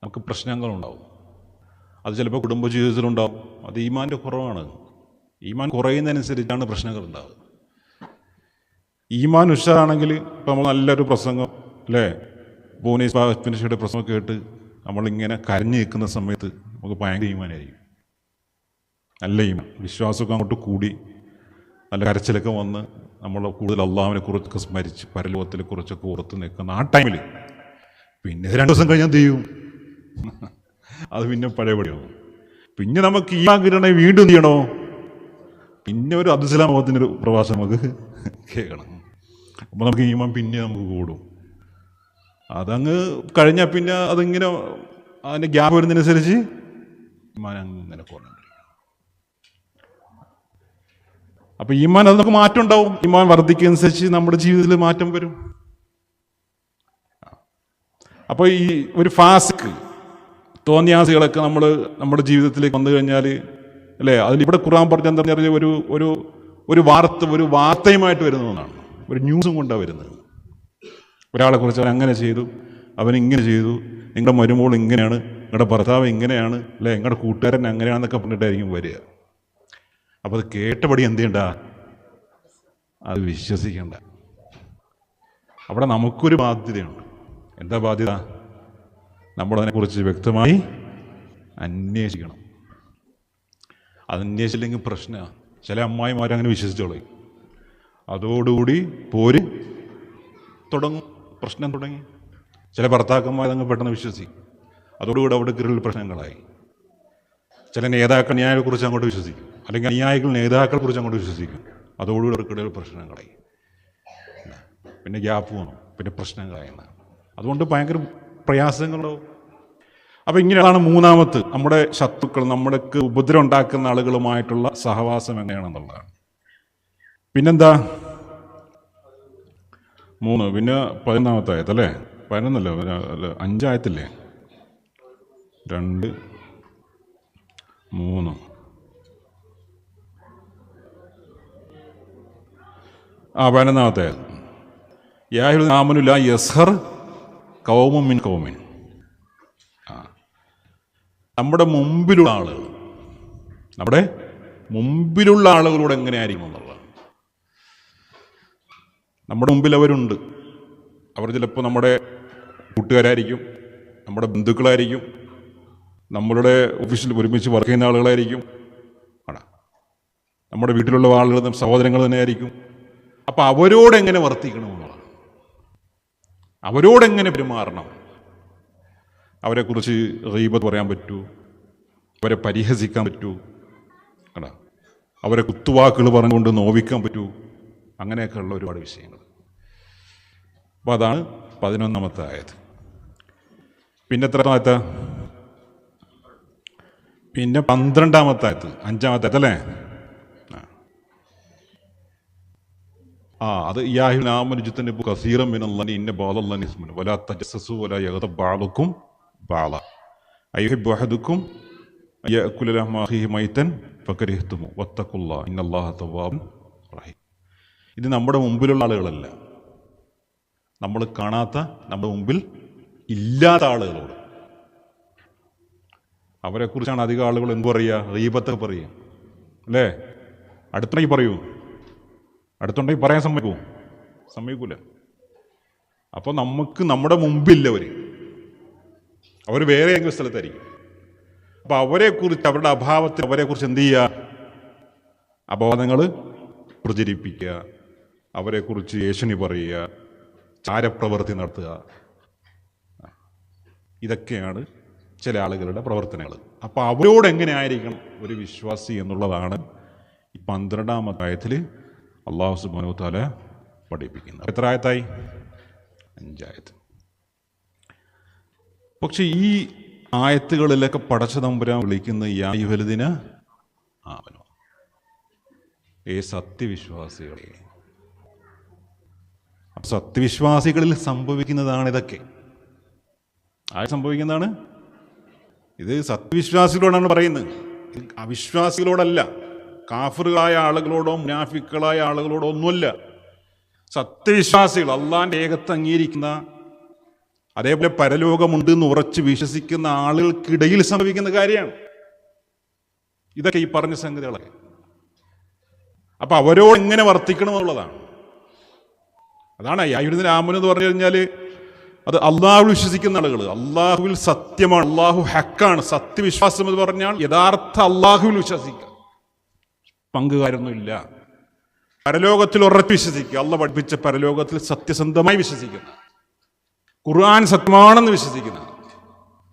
Speaker 1: നമുക്ക് പ്രശ്നങ്ങളുണ്ടാവും. അത് ചിലപ്പോൾ കുടുംബജീവിതത്തിലുണ്ടാവും. അത് ഈമാൻ്റെ കുറവാണ്. ഈമാൻ കുറയുന്നതനുസരിച്ചാണ് പ്രശ്നങ്ങൾ ഉണ്ടാവുക. ഈമാൻ ഉഷാറാണെങ്കിൽ ഇപ്പം നമ്മൾ നല്ലൊരു പ്രസംഗം, അല്ലേ, ബോനീസ് ബാസ്പിനിഷയുടെ പ്രസംഗം കേട്ട് നമ്മളിങ്ങനെ കരഞ്ഞു നിൽക്കുന്ന സമയത്ത് നമുക്ക് ഭയങ്കര ഈമാനായിരിക്കും, നല്ല ഈമാൻ, വിശ്വാസമൊക്കെ അങ്ങോട്ട് കൂടി നല്ല കരച്ചിലൊക്കെ വന്ന് നമ്മൾ കൂടുതൽ അള്ളാഹുവിനെ കുറിച്ചൊക്കെ സ്മരിച്ച് പരലോകത്തിനെ കുറിച്ചൊക്കെ ഓർത്ത് നിൽക്കുന്ന ആ ടൈമിൽ പിന്നെ 2 ദിവസം കഴിഞ്ഞാൽ എന്ത് ചെയ്യും? അത് പിന്നെ പഴയപടിയാവും. പിന്നെ നമുക്ക് ഈമാൻ കിട്ടണമെങ്കിൽ വീണ്ടും എന്ത് ചെയ്യണോ? പിന്നെ ഒരു അബ്ദുസലാമത്തിൻ്റെ ഒരു പ്രഭാഷണം നമുക്ക് കേൾക്കണം. അപ്പോൾ നമുക്ക് ഈമാൻ പിന്നെ നമുക്ക് കൂടും. അതങ്ങ് കഴിഞ്ഞാൽ പിന്നെ അതിങ്ങനെ അതിൻ്റെ ഗ്യാപ്പ് വരുന്നതിനനുസരിച്ച് ഈമാൻ അങ്ങനെ കുറഞ്ഞു. അപ്പോൾ ഈമാൻ അത് നമുക്ക് മാറ്റം ഉണ്ടാവും. ഈമാൻ വർദ്ധിക്കുന്നതനുസരിച്ച് നമ്മുടെ ജീവിതത്തിൽ മാറ്റം വരും. അപ്പോൾ ഈ ഒരു ഫാസിക്ക് തോന്നിയാസികളൊക്കെ നമ്മുടെ ജീവിതത്തിലേക്ക് വന്നു കഴിഞ്ഞാൽ, അല്ലേ, അതിലിവിടെ ഖുർആൻ പറഞ്ഞ എന്താ പറഞ്ഞാൽ ഒരു വാർത്തയുമായിട്ട് വരുന്നതാണ്, ഒരു ന്യൂസും കൊണ്ടാണ് വരുന്നത്. ഒരാളെക്കുറിച്ച് അവൻ അങ്ങനെ ചെയ്തു, അവനിങ്ങനെ ചെയ്തു, നിങ്ങളുടെ മരുമോൾ ഇങ്ങനെയാണ്, നിങ്ങളുടെ ഭർത്താവ് ഇങ്ങനെയാണ്, അല്ലേ, നിങ്ങളുടെ കൂട്ടുകാരൻ അങ്ങനെയാണെന്നൊക്കെ പറഞ്ഞിട്ടായിരിക്കും വരിക. അപ്പോൾ അത് കേട്ടപടി എന്ത് ചെയ്യണ്ട? അത് വിശ്വസിക്കണ്ട. അവിടെ നമുക്കൊരു ബാധ്യതയുണ്ട്. എന്താ ബാധ്യത? നമ്മളതിനെക്കുറിച്ച് വ്യക്തമായി അന്വേഷിക്കണം. അത് അന്വേഷിച്ചില്ലെങ്കിൽ പ്രശ്നമാണ്. ചില അമ്മായിമാരങ്ങനെ വിശ്വസിച്ചോളൂ, അതോടുകൂടി പോര് തുടങ്ങും, പ്രശ്നം തുടങ്ങി. ചില ഭർത്താക്കന്മാരങ്ങ് പെട്ടെന്ന് വിശ്വസിക്കും, അതോടുകൂടി അവിടെ കീഴിൽ പ്രശ്നങ്ങളായി. ചില നേതാക്കൾ ന്യായത്തെക്കുറിച്ച് അങ്ങോട്ട് വിശ്വസിക്കും, അല്ലെങ്കിൽ അനുയായികൾ നേതാക്കളെ കുറിച്ച് അങ്ങോട്ട് വിശ്വസിക്കും, അതോടുകൂടി അവർക്കിടയിൽ പ്രശ്നങ്ങളായി. പിന്നെ ഗ്യാപ്പ് വന്നു, പിന്നെ പ്രശ്നങ്ങളായി. അതുകൊണ്ട് ഭയങ്കര പ്രയാസങ്ങളുണ്ടാവും. അപ്പം ഇങ്ങനെയാണ് മൂന്നാമത്ത് നമ്മുടെ ശത്രുക്കൾ, നമ്മൾക്ക് ഉപദ്രവം ഉണ്ടാക്കുന്ന ആളുകളുമായിട്ടുള്ള സഹവാസം എങ്ങനെയാണെന്നുള്ളതാണ്. പിന്നെന്താ? 3. പിന്നെ 11-ാമത്തെ ആയത്ത്, അല്ലേ? 11 5 ആയത്തില്ലേ? 2 3 11-ാമത്തെ ആയത്ത്. യാ അയ്യുഹല്ലദീന ആമനൂ ലാ യസ്ഖർ ഖൗമുൻ മിൻ ഖൗമിൻ. നമ്മുടെ മുമ്പിലുള്ള ആളുകളോട് എങ്ങനെയായിരിക്കും എന്നുള്ളതാണ്. നമ്മുടെ മുമ്പിൽ അവരുണ്ട്. അവർ ചിലപ്പോൾ നമ്മുടെ കൂട്ടുകാരായിരിക്കും, നമ്മുടെ ബന്ധുക്കളായിരിക്കും, നമ്മളുടെ ഓഫീസിൽ ഒരുമിച്ച് വർക്ക് ചെയ്യുന്ന ആളുകളായിരിക്കും, നമ്മുടെ വീട്ടിലുള്ള ആളുകൾ സഹോദരങ്ങൾ തന്നെയായിരിക്കും. അപ്പം അവരോടെങ്ങനെ വർത്തിക്കണമെന്നുള്ളതാണ്, അവരോടെങ്ങനെ പെരുമാറണം. അവരെക്കുറിച്ച് ഗീബത്ത് പറയാൻ പറ്റൂ, അവരെ പരിഹസിക്കാൻ പറ്റൂ, അവരെ കുത്തുവാക്കുകൾ പറഞ്ഞുകൊണ്ട് നോവിക്കാൻ പറ്റൂ, അങ്ങനെയൊക്കെയുള്ള ഒരുപാട് വിഷയങ്ങൾ. അപ്പോൾ അതാണ് 11-ാമത്തെ ആയത്. പിന്നെ എത്രാമത്തെ? പിന്നെ 12-ാമത്തെ ആയത്, 5-ാമത്തെ ആയത്, അല്ലേ? അത് യാ അയ്യുഹല്ലദീന ആമനൂ ഇജ്തനിബൂ കസീറൻ മിനൽ-ളന്നി ഇന്ന ബഅദ-ളന്നി ഇസ്മുൻ വലാ തജസ്സസൂ വലാ യഗ്തബ് ബഅദുക്കും ബഅദ അയ്യുഹിബ്ബു അഹദുക്കും അയ്യഅകുല ലഹ്മ അഖീഹി മൈതൻ ഫകരിഹ്തുമൂ വത്തഖുല്ലാഹ ഇന്നല്ലാഹ തവ്വാബുൻ റഹീം. ഇത് നമ്മുടെ മുമ്പിലുള്ള ആളുകളല്ല, നമ്മൾ കാണാത്ത, നമ്മുടെ മുമ്പിൽ ഇല്ലാത്ത ആളുകളോട്. അവരെക്കുറിച്ചാണ് അധികം ആളുകൾ എന്ത് പറയുക? ഗീബത്തൊക്കെ പറയുക, അല്ലേ? അടുത്തുണ്ടെങ്കിൽ പറയൂ, അടുത്തുണ്ടെങ്കിൽ പറയാൻ സമ്മതിക്കൂല. അപ്പോൾ നമുക്ക് നമ്മുടെ മുമ്പില്ല അവർ വേറെ ഏതെങ്കിലും സ്ഥലത്തായിരിക്കും. അപ്പം അവരെക്കുറിച്ച്, അവരുടെ അഭാവത്തിൽ അവരെക്കുറിച്ച് എന്ത് ചെയ്യുക? അപവാദങ്ങൾ പ്രചരിപ്പിക്കുക, അവരെക്കുറിച്ച് ഏഷണി പറയുക, ചാരപ്രവൃത്തി നടത്തുക. ഇതൊക്കെയാണ് ചില ആളുകളുടെ പ്രവർത്തനങ്ങൾ. അപ്പോൾ അവരോട് എങ്ങനെ ആയിരിക്കണം ഒരു വിശ്വാസി എന്നുള്ളതാണ് ഈ 12-ാമത്തെ ആയത്തിൽ അല്ലാഹു സുബ്ഹാനഹു വ തആല പഠിപ്പിക്കുന്നത്. എത്ര ആയത്തായി? 5 ആയത്ത്. പക്ഷെ ഈ ആയത്തുകളിലൊക്കെ പടച്ച തമ്പുരാൻ വിളിക്കുന്ന യാ അയ്യുഹല്ലദീന ആമനൂ, സത്യവിശ്വാസികളെ. സത്യവിശ്വാസികളിൽ സംഭവിക്കുന്നതാണ് ഇതൊക്കെ. സംഭവിക്കുന്നതാണ് ഇത്. സത്യവിശ്വാസികളോടാണ് പറയുന്നത്, അവിശ്വാസികളോടല്ല, കാഫിറുകളായ ആളുകളോടോ മുനാഫിക്കുകളായ ആളുകളോടോ ഒന്നുമല്ല. സത്യവിശ്വാസികൾ, അള്ളാന്റെ ഏകത്വം അംഗീകരിക്കുന്ന, അതേപോലെ പരലോകമുണ്ട് എന്ന് ഉറച്ച് വിശ്വസിക്കുന്ന ആളുകൾക്കിടയിൽ സംഭവിക്കുന്ന കാര്യമാണ് ഇതൊക്കെ, ഈ പറഞ്ഞ സംഗതികളൊക്കെ. അപ്പൊ അവരോട് എങ്ങനെ വർത്തിക്കണമെന്നുള്ളതാണ്. അതാണ് യായുരുദിന ആമനു എന്ന് പറഞ്ഞു കഴിഞ്ഞാൽ അത് അള്ളാഹുവിൽ വിശ്വസിക്കുന്ന ആളുകൾ. അള്ളാഹുവിൽ സത്യമാണ്, അള്ളാഹു ഹക്കാണ്. സത്യവിശ്വാസം എന്ന് പറഞ്ഞാൽ യഥാർത്ഥ അള്ളാഹുവിൽ വിശ്വസിക്കുക, പങ്കുകാരൊന്നുമില്ല. പരലോകത്തിൽ ഉറച്ചു വിശ്വസിക്കുക, അള്ളാഹ് പഠിപ്പിച്ച പരലോകത്തിൽ സത്യസന്ധമായി വിശ്വസിക്കുന്ന, ഖുർആൻ സത്യമാണെന്ന് വിശ്വസിക്കുന്ന,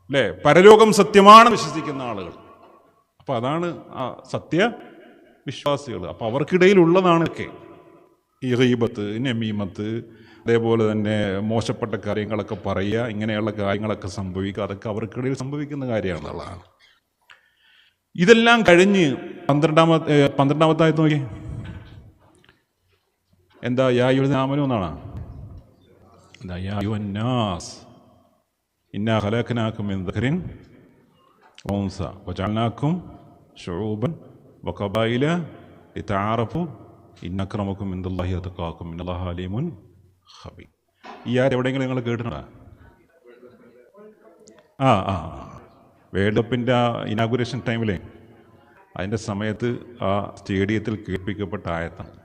Speaker 1: അല്ലേ, പരലോകം സത്യമാണെന്ന് വിശ്വസിക്കുന്ന ആളുകൾ. അപ്പൊ അതാണ് ആ സത്യവിശ്വാസികൾ. അപ്പൊ അവർക്കിടയിലുള്ളതാണ് ഒക്കെ ഈ ഗീബത്ത്, നമീമത്ത്, അതേപോലെ തന്നെ മോശപ്പെട്ട കാര്യങ്ങളൊക്കെ പറയുക, ഇങ്ങനെയുള്ള കാര്യങ്ങളൊക്കെ സംഭവിക്കുക. അതൊക്കെ അവർക്കിടയിൽ സംഭവിക്കുന്ന കാര്യമാണെന്നുള്ളതാണ്. ഇതെല്ലാം കഴിഞ്ഞ് 12-ാമത്തെ ആയത്ത് നോക്കി. എന്താ? യാ അയ്യുഹല്ലദീന ആമനൂ എന്നാണ്. എന്താ? യാ അയ്യുഹന്നാസ് ഇന്നാ ഖലഖനാകും മിൻ ദക്കരിൻ വഉൻസ വജഅൽനാകും ശുഊബൻ വഖബായില ലിതആറഫു ഇന്ന അക്രമക്കും ഇൻദല്ലാഹി അത്ഖാക്കും ഇന്നല്ലാഹ അലീമുൻ ഖബീർ. ഈ ആര് എവിടെയെങ്കിലും നിങ്ങൾ കേട്ടിട്ടുണ്ടോ? വേൾഡ് കപ്പിൻ്റെ ഇനാഗുറേഷൻ ടൈമിലെ അതിൻ്റെ സമയത്ത് ആ സ്റ്റേഡിയത്തിൽ കേൾപ്പിക്കപ്പെട്ട ആയത്താണ്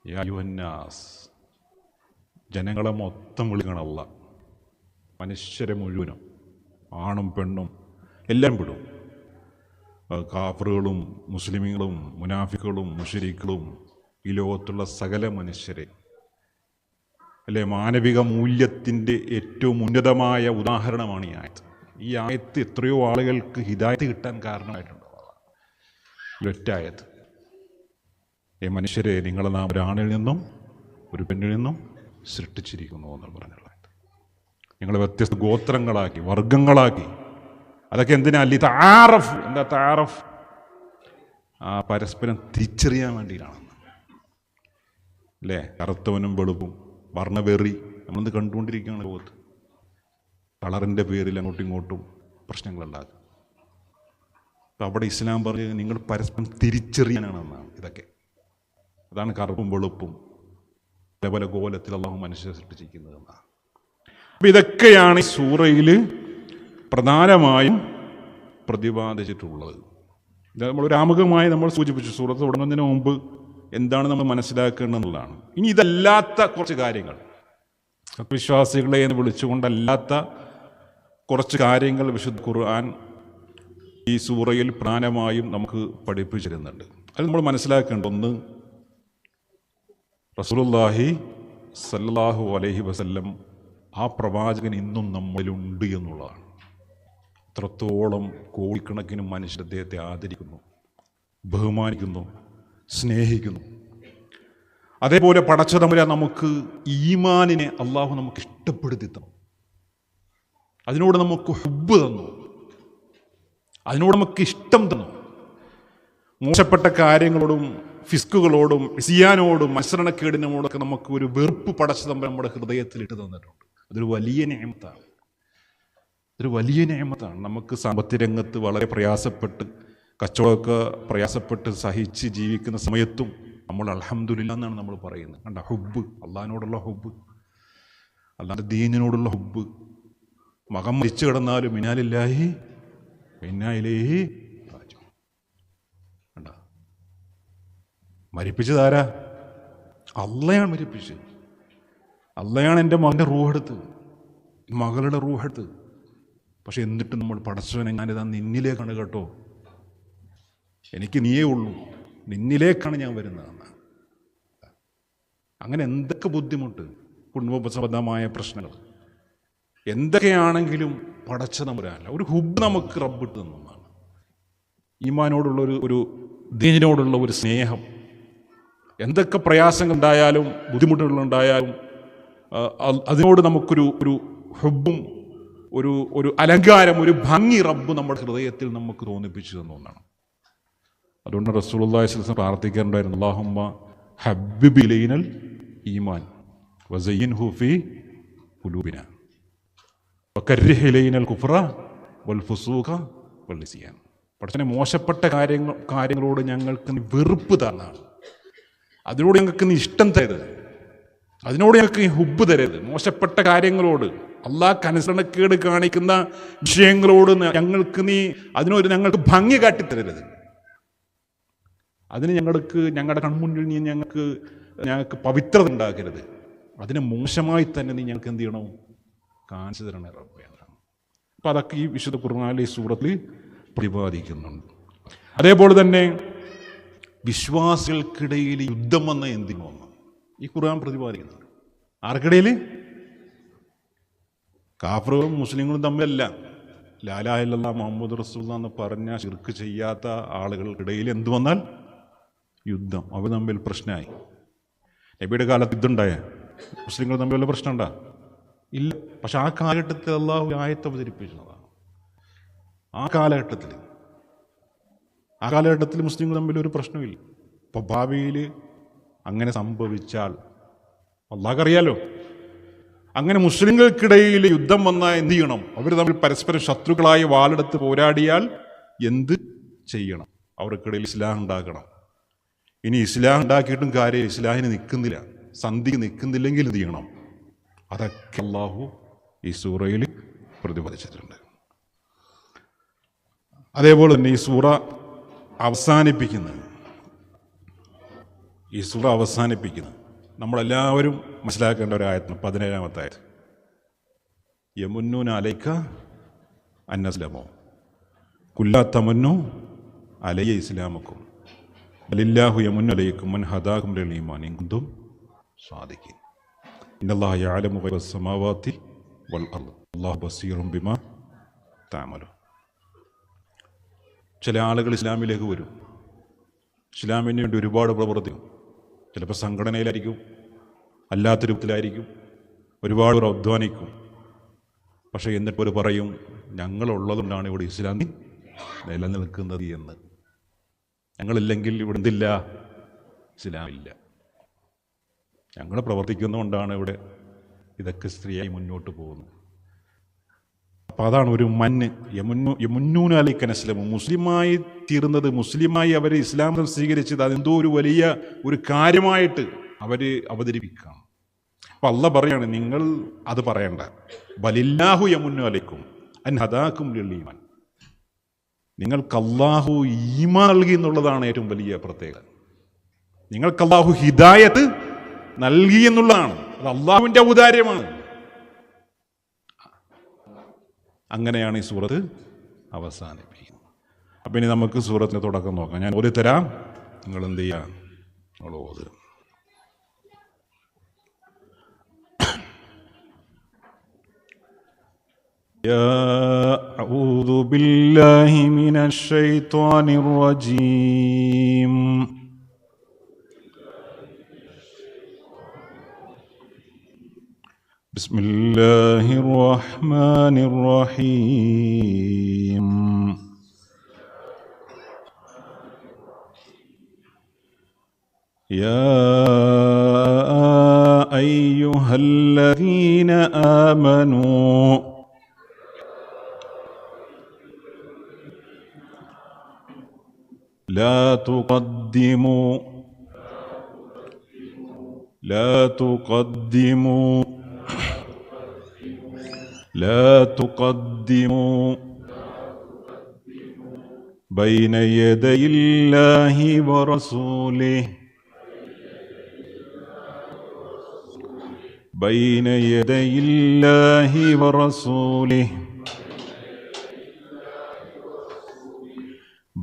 Speaker 1: യാ അയ്യുഹന്നാസ്. ജനങ്ങളെ മൊത്തം വിളിക്കണം അല്ലാഹ്, മനുഷ്യരെ മുഴുവനും, ആണും പെണ്ണും എല്ലാം വിടും. കാഫിറുകളും മുസ്ലിമീങ്ങളും മുനാഫിക്കുകളും മുശ്രിക്കുകളും ഈ ലോകത്തുള്ള സകല മനുഷ്യരെ, അല്ലെ, മാനവിക മൂല്യത്തിൻ്റെ ഏറ്റവും ഉന്നതമായ ഉദാഹരണമാണ് ഈ ആയത്ത്. ഈ ആയത്ത് എത്രയോ ആളുകൾക്ക് ഹിദായത്ത് കിട്ടാൻ കാരണമായിട്ടുണ്ട്. ഒരൊറ്റ ആയത്ത്, മനുഷ്യരെ നിങ്ങളെ നാം ഒരാണിൽ നിന്നും ഒരു പെണ്ണിൽ നിന്നും സൃഷ്ടിച്ചിരിക്കുന്നു എന്ന് പറഞ്ഞുള്ള ആയത്ത്. നിങ്ങളെ വ്യത്യസ്ത ഗോത്രങ്ങളാക്കി, വർഗങ്ങളാക്കി. അതൊക്കെ എന്തിനാ? ലിതആറഫ്. എന്താ തആറഫ്? ആ പരസ്പരം തിരിച്ചറിയാൻ വേണ്ടിയിട്ടാണ്, അല്ലേ. കറുത്തവനും വെളുപ്പും, വർണ്ണവെറി നമ്മളിന്ന് കണ്ടുകൊണ്ടിരിക്കുകയാണ് ലോകത്ത്. കളറിൻ്റെ പേരിൽ അങ്ങോട്ടും ഇങ്ങോട്ടും പ്രശ്നങ്ങളുണ്ടാകും. അപ്പം അവിടെ ഇസ്ലാം പറഞ്ഞത് നിങ്ങൾ പരസ്പരം തിരിച്ചറിയാനാണെന്നാണ്. ഇതൊക്കെ അതാണ് കറുപ്പും വെളുപ്പും പല പല കോലത്തിൽ അല്ലാഹു മനുഷ്യരെ സൃഷ്ടിച്ചിരിക്കുന്നതെന്നാണ്. അപ്പം ഇതൊക്കെയാണ് ഈ സൂറയിൽ പ്രധാനമായും പ്രതിപാദിച്ചിട്ടുള്ളത്. ഇത് നമ്മളൊരു ആമുഖമായി നമ്മൾ സൂചിപ്പിച്ചു. സൂറത്ത് തുടങ്ങുന്നതിന് മുമ്പ് എന്താണ് നമ്മൾ മനസ്സിലാക്കേണ്ടതെന്നുള്ളതാണ്. ഇനി ഇതല്ലാത്ത കുറച്ച് കാര്യങ്ങൾ, സത്യവിശ്വാസികളെ എന്ന് വിളിച്ചുകൊണ്ടല്ലാത്ത കുറച്ച് കാര്യങ്ങൾ വിശുദ്ധ ഖുർആൻ ഈ സൂറയിൽ പ്രധാനമായും നമുക്ക് പഠിപ്പിച്ചിരുന്നുണ്ട്. അത് നമ്മൾ മനസ്സിലാക്കേണ്ട, ഒന്ന്, റസൂലുള്ളാഹി സല്ലല്ലാഹു അലൈഹി വസല്ലം ആ പ്രവാചകൻ ഇന്നും നമ്മളിലുണ്ട് എന്നുള്ളതാണ്. അത്രത്തോളം കോടിക്കണക്കിന് മനുഷ്യർ അദ്ദേഹത്തെ ആദരിക്കുന്നു, ബഹുമാനിക്കുന്നു, സ്നേഹിക്കുന്നു. അതേപോലെ പടച്ച തമ്പുരാൻ നമുക്ക് ഈമാനിനെ അള്ളാഹു നമുക്ക് ഇഷ്ടപ്പെടുത്തി തന്നു, അതിനോട് നമുക്ക് ഹുബ്ബ് തന്നു, അതിനോട് നമുക്ക് ഇഷ്ടം തന്നു. മോശപ്പെട്ട കാര്യങ്ങളോടും ഫിസ്കുകളോടും ഇസ്യാനോടും മത്സരണക്കേടിനോടൊക്കെ നമുക്ക് ഒരു വെറുപ്പ് പടച്ച തമ്പുരാൻ നമ്മുടെ ഹൃദയത്തിൽ ഇട്ട് തന്നിട്ടുണ്ട്. അതൊരു വലിയ നിഅമത്താണ്. അതൊരു വലിയ നിഅമത്താണ്. നമുക്ക് സാമ്പത്തിക രംഗത്ത് വളരെ പ്രയാസപ്പെട്ട്, കച്ചവടമൊക്കെ പ്രയാസപ്പെട്ട് സഹിച്ച് ജീവിക്കുന്ന സമയത്തും നമ്മൾ അൽഹംദുലില്ലാ എന്നാണ് നമ്മൾ പറയുന്നത്. കണ്ട, ഹുബ്ബ്, അള്ളാഹിനോടുള്ള ഹുബ്ബ്, അള്ളാഹിൻ്റെ ദീനിനോടുള്ള ഹുബ്ബ്. മകൻ മരിച്ചു കിടന്നാലും മിനാലില്ലാഹി മിന്നാ ഇലൈഹി റാജിഊൻ. കണ്ട, മരിപ്പിച്ചതാരാ? അള്ളയാണ് മരിപ്പിച്ചത്. അള്ളയാണ് എൻ്റെ മകൻ്റെ റൂഹെടുത്ത്, മകളുടെ റൂഹെടുത്ത്. പക്ഷെ എന്നിട്ട് നമ്മൾ പടച്ചവനെ ഞാനിതാ നിന്നിലേക്കാണ് കേട്ടോ, എനിക്ക് നീയേ ഉള്ളൂ, നിന്നിലേക്കാണ് ഞാൻ വരുന്നതെന്ന്. അങ്ങനെ എന്തൊക്കെ ബുദ്ധിമുട്ട്, കുടുംബസംബന്ധമായ പ്രശ്നങ്ങൾ എന്തൊക്കെയാണെങ്കിലും പടച്ച തമ്പുരാനല്ല, ഒരു ഹുബ് നമുക്ക് റബ്ബിട്ട് തന്നതാണ്. ഈമാനോടുള്ള ഒരു ദീനിനോടുള്ള ഒരു സ്നേഹം. എന്തൊക്കെ പ്രയാസങ്ങളുണ്ടായാലും ബുദ്ധിമുട്ടുകളുണ്ടായാലും അതിനോട് നമുക്കൊരു ഹുബും ഒരു അലങ്കാരം, ഒരു ഭംഗി റബ്ബ് നമ്മുടെ ഹൃദയത്തിൽ നമുക്ക് തോന്നിപ്പിച്ചു തന്ന ഒന്നാണ്. അതുകൊണ്ട് റസൂലുള്ളാഹി സ്വല്ലല്ലാഹു അലൈഹി വസല്ലം പ്രാർത്ഥിക്കാറുണ്ടായിരുന്നു, അല്ലാഹുമ്മ ഹബ്ബിബ് ഇലൈനൽ ഈമാൻ വസയ്യിൻഹു ഫീ ഖുലൂബിനാ വകർരിഹ് ഇലൈനൽ കുഫ്റ വൽ ഫുസൂഖ വൽ ഇസ്യാൻ. പടച്ചവനെ, മോശപ്പെട്ട കാര്യങ്ങളോട് ഞങ്ങൾക്ക് നീ വെറുപ്പ് തന്നാണ്, അതിനോട് ഞങ്ങൾക്ക് നീ ഇഷ്ടം തരരുത്, അതിനോട് ഞങ്ങൾക്ക് നീ ഹുബ്ബ് തരരുത്. മോശപ്പെട്ട കാര്യങ്ങളോട്, അള്ളാഹ്ക്ക് അനുസരണക്കേട് കാണിക്കുന്ന വിഷയങ്ങളോട് ഞങ്ങൾക്ക് ഭംഗി കാട്ടിത്തരരുത്. അതിന് ഞങ്ങളുടെ കൺമുന്നിൽ നീ ഞങ്ങൾക്ക് പവിത്രത ഉണ്ടാക്കരുത്. അതിനെ മോശമായി തന്നെ നീ ഞങ്ങൾക്ക് എന്ത് ചെയ്യണം, കാണിച്ചു തരണേ റബ്ബേ എന്നാണ്. അപ്പം അതൊക്കെ ഈ വിശുദ്ധ ഖുർആനിലെ ഈ സൂറത്തിൽ പ്രതിപാദിക്കുന്നുണ്ട്. അതേപോലെ തന്നെ വിശ്വാസികൾക്കിടയിൽ യുദ്ധം വന്ന എന്തിനു വന്നു ഈ ഖുർആൻ പ്രതിപാദിക്കുന്നുണ്ട്. ആർക്കിടയിൽ? കാഫറുകളും മുസ്ലിങ്ങളും തമ്മിലല്ല, ലാ ഇലാഹ ഇല്ലല്ലാഹ് മുഹമ്മദ് റസൂലുള്ളാഹ് എന്ന് പറഞ്ഞ ശിർക്ക് ചെയ്യാത്ത ആളുകൾക്കിടയിൽ എന്ത് വന്നാൽ യുദ്ധം, അവർ തമ്മിൽ പ്രശ്നമായി. നബിയുടെ കാലത്ത് യുദ്ധമുണ്ടായ മുസ്ലിങ്ങൾ തമ്മിലുള്ള പ്രശ്നം ഉണ്ടാ ഇല്ല. പക്ഷെ ആ കാലഘട്ടത്തിൽ അള്ളാഹു ആയത്ത് അവതരിപ്പിച്ചതാണ്. ആ കാലഘട്ടത്തിൽ മുസ്ലിങ്ങൾ തമ്മിൽ ഒരു പ്രശ്നമില്ല. അപ്പോൾ ഭാവിയിൽ അങ്ങനെ സംഭവിച്ചാൽ അള്ളാഹ്ക്കറിയാലോ, അങ്ങനെ മുസ്ലിങ്ങൾക്കിടയിൽ യുദ്ധം വന്നാൽ എന്ത് ചെയ്യണം? അവർ തമ്മിൽ പരസ്പരം ശത്രുക്കളായി വാളെടുത്ത് പോരാടിയാൽ എന്ത് ചെയ്യണം? അവർക്കിടയിൽ ഇസ്ലാം ഉണ്ടാക്കണം. ഇനി ഇസ്ലാം ഉണ്ടാക്കിയിട്ടും കാര്യം, ഇസ്ലാഹിന് നിൽക്കുന്നില്ല, സന്ധിക്ക് നിൽക്കുന്നില്ലെങ്കിൽ എന്ത് ചെയ്യണം? അതൊക്കെ അള്ളാഹു ഈ സൂറയിൽ പ്രതിപാദിച്ചിട്ടുണ്ട്. അതേപോലെ തന്നെ ഈ സൂറ അവസാനിപ്പിക്കുന്നത് നമ്മളെല്ലാവരും മനസ്സിലാക്കേണ്ട ഒരു ആയത്താണ് 17-ാമത്തെ ആയത്ത്. യമുന്നൂന അലൈക അന്നസ്ലമോ കുല്ലാ തമന്നു അലയ്യ ഇസ്ലാമക്കും അലില്ലാഹു യമുന്നു അലൈക്കും മൻ ഹദാകും ലിൽ ഈമാൻ ഇൻ കുന്തും സാദിഖീൻ ഇന്നല്ലാഹ യഅലമു ഗൈബസ് സമാവാതി വൽ അർദ് അല്ലാഹു ബസീറും ബിമാ തഅമലൂൻ. ചില ആളുകൾ ഇസ്ലാമിലേക്ക് വരും, ഇസ്ലാമിന് വേണ്ടി ഒരുപാട് പ്രവർത്തിക്കും. ചിലപ്പോൾ സംഘടനയിലായിരിക്കും, അല്ലാത്ത രൂപത്തിലായിരിക്കും, ഒരുപാട് അധ്വാനിക്കും. പക്ഷേ എന്നിട്ട് ഒരു പറയും, ഞങ്ങളുള്ളതുകൊണ്ടാണ് ഇവിടെ ഇസ്ലാം നിലനിൽക്കുന്നത് എന്ന്. ഞങ്ങളില്ലെങ്കിൽ ഇവിടെ എന്തില്ല? ഇസ്ലാമില്ല. ഞങ്ങൾ പ്രവർത്തിക്കുന്നതുകൊണ്ടാണ് ഇവിടെ ഇതൊക്കെ സ്ത്രീയായി മുന്നോട്ട് പോകുന്നത്. അപ്പോൾ അതാണ് ഒരു മന്ന്. യമുന്നൂന അലൈക അസ്ലമു, മുസ്ലിമായി തീർന്നത്, മുസ്ലിമായി അവർ ഇസ്ലാം സ്വീകരിച്ചത് അതെന്തോ ഒരു വലിയ ഒരു കാര്യമായിട്ട് അവർ അവതരിപ്പിക്കുകയാണ്. അപ്പം അള്ളാഹ് പറയാണ്, നിങ്ങൾ അത് പറയണ്ട. ബലില്ലാഹു യമുന്നു അലൈക്കും അൻ ഹദാകും ലിൽ ഈമാൻ, നിങ്ങൾക്ക് അള്ളാഹു ഈമാൻ നൽകി എന്നുള്ളതാണ് ഏറ്റവും വലിയ പ്രത്യേകത. നിങ്ങൾക്ക് അള്ളാഹു ഹിദായത്ത് നൽകി എന്നുള്ളതാണ്, അത് അള്ളാഹുവിൻ്റെ ഔദാര്യമാണ്. അങ്ങനെയാണ് ഈ സൂറത്ത് അവസാനിപ്പിക്കുന്നത്. അപ്പം ഇനി നമുക്ക് സൂറത്തിൻ്റെ തുടക്കം നോക്കാം. ഞാൻ ഓതി തരാം, നിങ്ങൾ എന്ത് ചെയ്യാം? നിങ്ങൾ ഓത്. أعوذ بالله من الشيطان الرجيم بسم الله الرحمن الرحيم يا أيها الذين آمنوا لا تقدموا بين يدي الله ورسوله